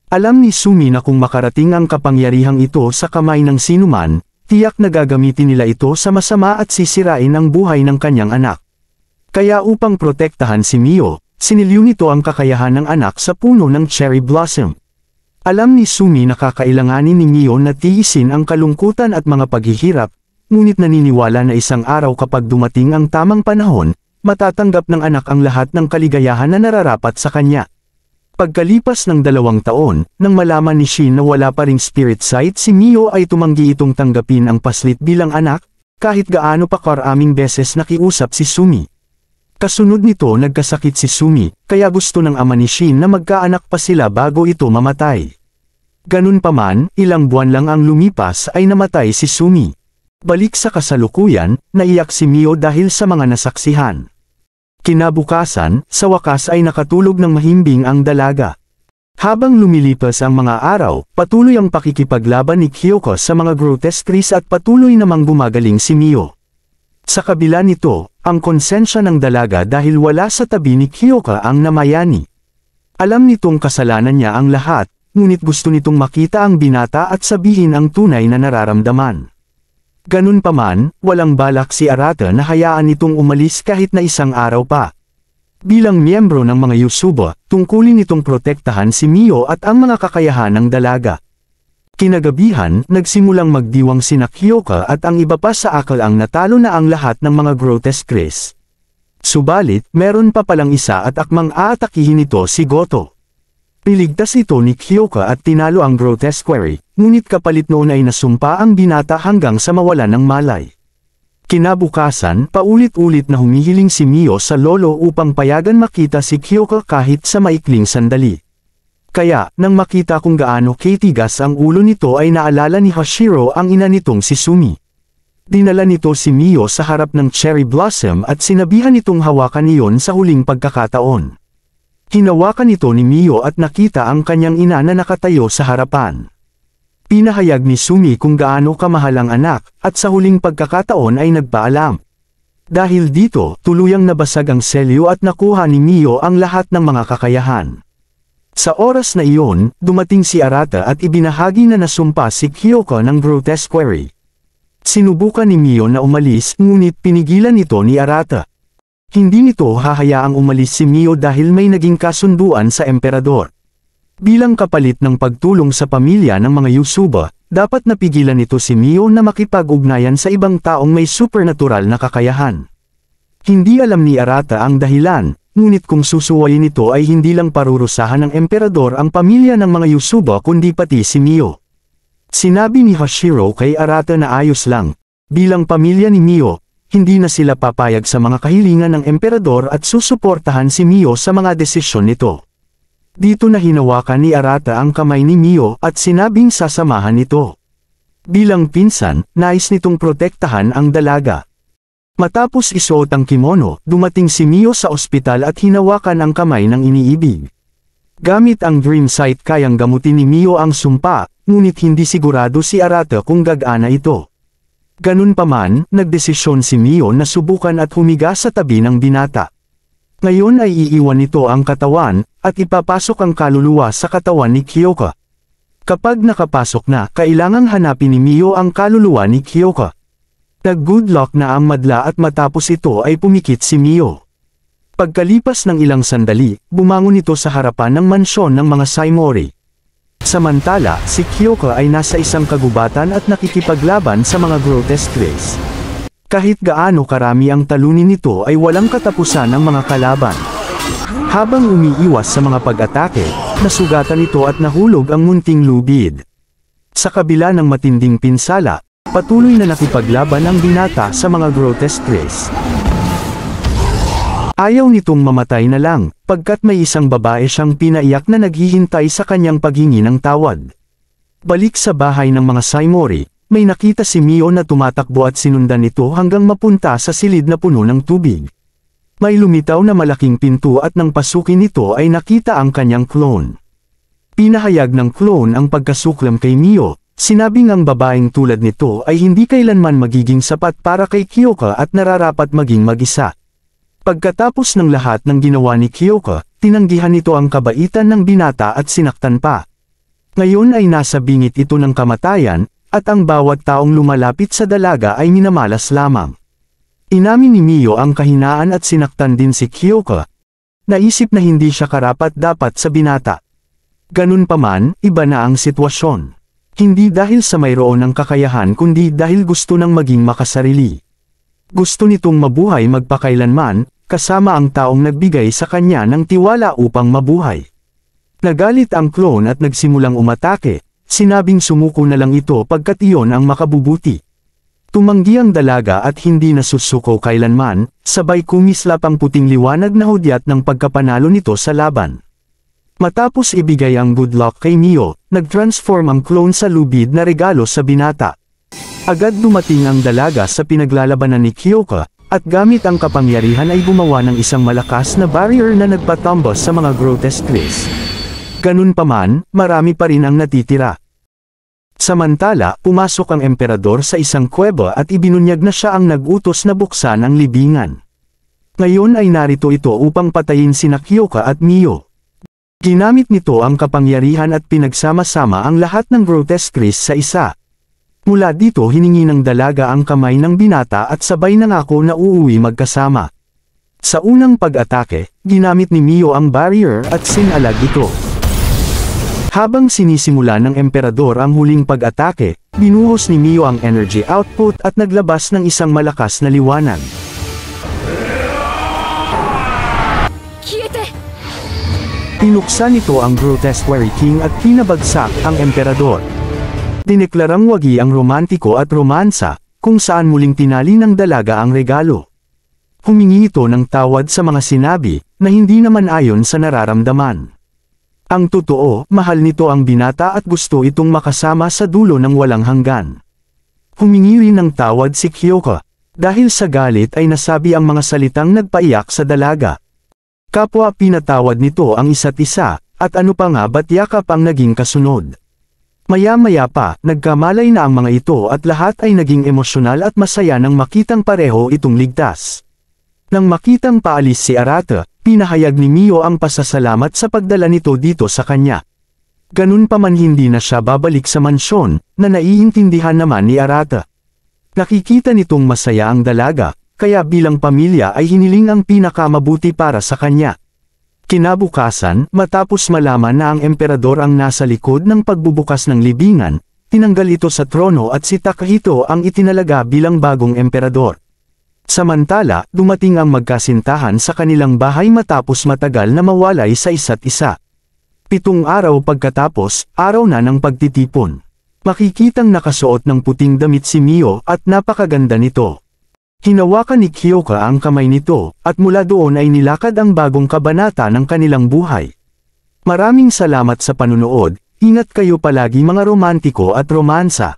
[SPEAKER 1] Alam ni Sumi na kung makarating ang kapangyarihang ito sa kamay ng sinuman, tiyak na gagamitin nila ito sa masama at sisirain ang buhay ng kanyang anak. Kaya upang protektahan si Mio, siniliw nito ang kakayahan ng anak sa puno ng cherry blossom. Alam ni Sumi na kakailanganin ni Mio na tiisin ang kalungkutan at mga paghihirap, ngunit naniniwala na isang araw kapag dumating ang tamang panahon, matatanggap ng anak ang lahat ng kaligayahan na nararapat sa kanya. Pagkalipas ng 2 taon, nang malaman ni Shin na wala pa ring spirit sight si Mio ay tumanggi itong tanggapin ang paslit bilang anak, kahit gaano pa karaming beses nakiusap si Sumi. Kasunod nito nagkasakit si Sumi, kaya gusto ng ama ni Shin na magkaanak pa sila bago ito mamatay. Ganun pa man, ilang buwan lang ang lumipas ay namatay si Sumi. Balik sa kasalukuyan, naiyak si Mio dahil sa mga nasaksihan. Kinabukasan, sa wakas ay nakatulog ng mahimbing ang dalaga. Habang lumilipas ang mga araw, patuloy ang pakikipaglaban ni Kyoko sa mga grotesques at patuloy namang gumagaling si Mio. Sa kabila nito, ang konsensya ng dalaga dahil wala sa tabi ni Kyoko ang namayani. Alam nitong kasalanan niya ang lahat, ngunit gusto nitong makita ang binata at sabihin ang tunay na nararamdaman. Ganun pa man, walang balak si Arata na hayaan itong umalis kahit na isang araw pa. Bilang miyembro ng mga Yusuba, tungkulin itong protektahan si Mio at ang mga kakayahan ng dalaga. Kinagabihan, nagsimulang magdiwang sina Kyoko at ang iba pa sa akal ang natalo na ang lahat ng mga grotesques. Subalit, meron pa palang isa at akmang aatakihin ito si Goto. Piligtas ito ni Kyoko at tinalo ang grotesque, ngunit kapalit noon ay nasumpa ang binata hanggang sa mawalan ng malay. Kinabukasan, paulit-ulit na humihiling si Mio sa lolo upang payagan makita si Kyoko kahit sa maikling sandali. Kaya, nang makita kung gaano katigas ang ulo nito ay naalala ni Hashiro ang ina nitong si Sumi. Dinala nito si Mio sa harap ng cherry blossom at sinabihan nitong hawakan iyon sa huling pagkakataon. Hinawakan ito ni Mio at nakita ang kanyang ina na nakatayo sa harapan. Pinahayag ni Sumi kung gaano kamahal ang anak, at sa huling pagkakataon ay nagpaalam. Dahil dito, tuluyang nabasag ang selyo at nakuha ni Mio ang lahat ng mga kakayahan. Sa oras na iyon, dumating si Arata at ibinahagi na nasumpa si Kyoko ng grotesque. Sinubukan ni Mio na umalis ngunit pinigilan ito ni Arata. Hindi nito hahayaang umalis si Mio dahil may naging kasunduan sa emperador. Bilang kapalit ng pagtulong sa pamilya ng mga Yusuba, dapat napigilan nito si Mio na makipag-ugnayan sa ibang taong may supernatural na kakayahan. Hindi alam ni Arata ang dahilan, ngunit kung susuwayin nito ay hindi lang parurusahan ng emperador ang pamilya ng mga Yusuba kundi pati si Mio. Sinabi ni Hashiro kay Arata na ayos lang, bilang pamilya ni Mio, hindi na sila papayag sa mga kahilingan ng emperador at susuportahan si Mio sa mga desisyon nito. Dito na hinawakan ni Arata ang kamay ni Mio at sinabing sasamahan nito. Bilang pinsan, nais nitong protektahan ang dalaga. Matapos isuot ang kimono, dumating si Mio sa ospital at hinawakan ang kamay ng iniibig. Gamit ang dream sight kayang gamutin ni Mio ang sumpa, ngunit hindi sigurado si Arata kung gagana ito. Ganun pa man, nagdesisyon si Mio na subukan at humiga sa tabi ng binata. Ngayon ay iiwan nito ang katawan, at ipapasok ang kaluluwa sa katawan ni Kyoko. Kapag nakapasok na, kailangang hanapin ni Mio ang kaluluwa ni Kyoko. Nag-good luck na ang madla at matapos ito ay pumikit si Mio. Pagkalipas ng ilang sandali, bumangon ito sa harapan ng mansyon ng mga Saimori. Samantala, si Kyoko ay nasa isang kagubatan at nakikipaglaban sa mga grotesques. Kahit gaano karami ang talunin nito ay walang katapusan ang mga kalaban. Habang umiiwas sa mga pag-atake, nasugatan ito at nahulog ang munting lubid. Sa kabila ng matinding pinsala, patuloy na nakipaglaban ang binata sa mga grotesques. Ayaw nitong mamatay na lang, pagkat may isang babae siyang pinaiyak na naghihintay sa kanyang paghingi ng tawad. Balik sa bahay ng mga Saimori, may nakita si Mio na tumatakbo at sinundan ito hanggang mapunta sa silid na puno ng tubig. May lumitaw na malaking pinto at nang pasukin ito ay nakita ang kanyang clone. Pinahayag ng clone ang pagkasuklam kay Mio, sinabing ang babaeng tulad nito ay hindi kailanman magiging sapat para kay Kyoka at nararapat maging mag-isa. Pagkatapos ng lahat ng ginawa ni Kyoka, tinanggihan nito ang kabaitan ng binata at sinaktan pa. Ngayon ay nasa bingit ito ng kamatayan, at ang bawat taong lumalapit sa dalaga ay minamalas lamang. Inamin ni Mio ang kahinaan at sinaktan din si Kyoka. Naisip na hindi siya karapat-dapat sa binata. Ganun pa man, iba na ang sitwasyon. Hindi dahil sa mayroon ng kakayahan kundi dahil gusto nang maging makasarili. Gusto nitong mabuhay magpakailanman, kasama ang taong nagbigay sa kanya ng tiwala upang mabuhay. Nagalit ang clone at nagsimulang umatake, sinabing sumuko na lang ito pagkat iyon ang makabubuti. Tumanggi ang dalaga at hindi nasusuko kailanman, sabay kumislap ang puting liwanag na hudyat ng pagkapanalo nito sa laban. Matapos ibigay ang good luck kay Mio, nag-transform ang clone sa lubid na regalo sa binata. Agad dumating ang dalaga sa pinaglalabanan ni Kyoka, at gamit ang kapangyarihan ay gumawa ng isang malakas na barrier na nagpatambos sa mga grotesques. Ganun pa man, marami pa rin ang natitira. Samantala, pumasok ang emperador sa isang kuweba at ibinunyag na siya ang nag-utos na buksan ang libingan. Ngayon ay narito ito upang patayin sina Kyoka at Mio. Ginamit nito ang kapangyarihan at pinagsama-sama ang lahat ng grotesques sa isa. Mula dito hiningi ng dalaga ang kamay ng binata at sabay nangako na uuwi magkasama. Sa unang pag-atake, ginamit ni Mio ang barrier at sinalag ito. Habang sinisimula ng emperador ang huling pag-atake, binuhos ni Mio ang energy output at naglabas ng isang malakas na liwanag. Pinuksan nito ang Grotesque King at pinabagsak ang emperador. Dineklarang wagi ang romantiko at romansa, kung saan muling tinali ng dalaga ang regalo. Humingi ito ng tawad sa mga sinabi, na hindi naman ayon sa nararamdaman. Ang totoo, mahal nito ang binata at gusto itong makasama sa dulo ng walang hanggan. Humingi rin ng tawad si Kyoka, dahil sa galit ay nasabi ang mga salitang nagpaiyak sa dalaga. Kapwa pinatawad nito ang isa't isa, at ano pa nga ba't yakap ang naging kasunod. Maya-maya pa, nagkamalay na ang mga ito at lahat ay naging emosyonal at masaya nang makitang pareho itong ligtas. Nang makitang paalis si Arata, pinahayag ni Mio ang pasasalamat sa pagdala nito dito sa kanya. Ganun pa man hindi na siya babalik sa mansyon, na naiintindihan naman ni Arata. Nakikita nitong masaya ang dalaga, kaya bilang pamilya ay hiniling ang pinakamabuti para sa kanya. Kinabukasan, matapos malaman na ang emperador ang nasa likod ng pagbubukas ng libingan, tinanggal ito sa trono at si Takahito ang itinalaga bilang bagong emperador. Samantala, dumating ang magkasintahan sa kanilang bahay matapos matagal na mawalay sa isa't isa. 7 araw pagkatapos, araw na ng pagtitipon. Makikitang nakasuot ng puting damit si Mio at napakaganda nito. Hinawakan ni Kyoka ang kamay nito, at mula doon ay nilakad ang bagong kabanata ng kanilang buhay. Maraming salamat sa panunood, ingat kayo palagi mga romantiko at romansa.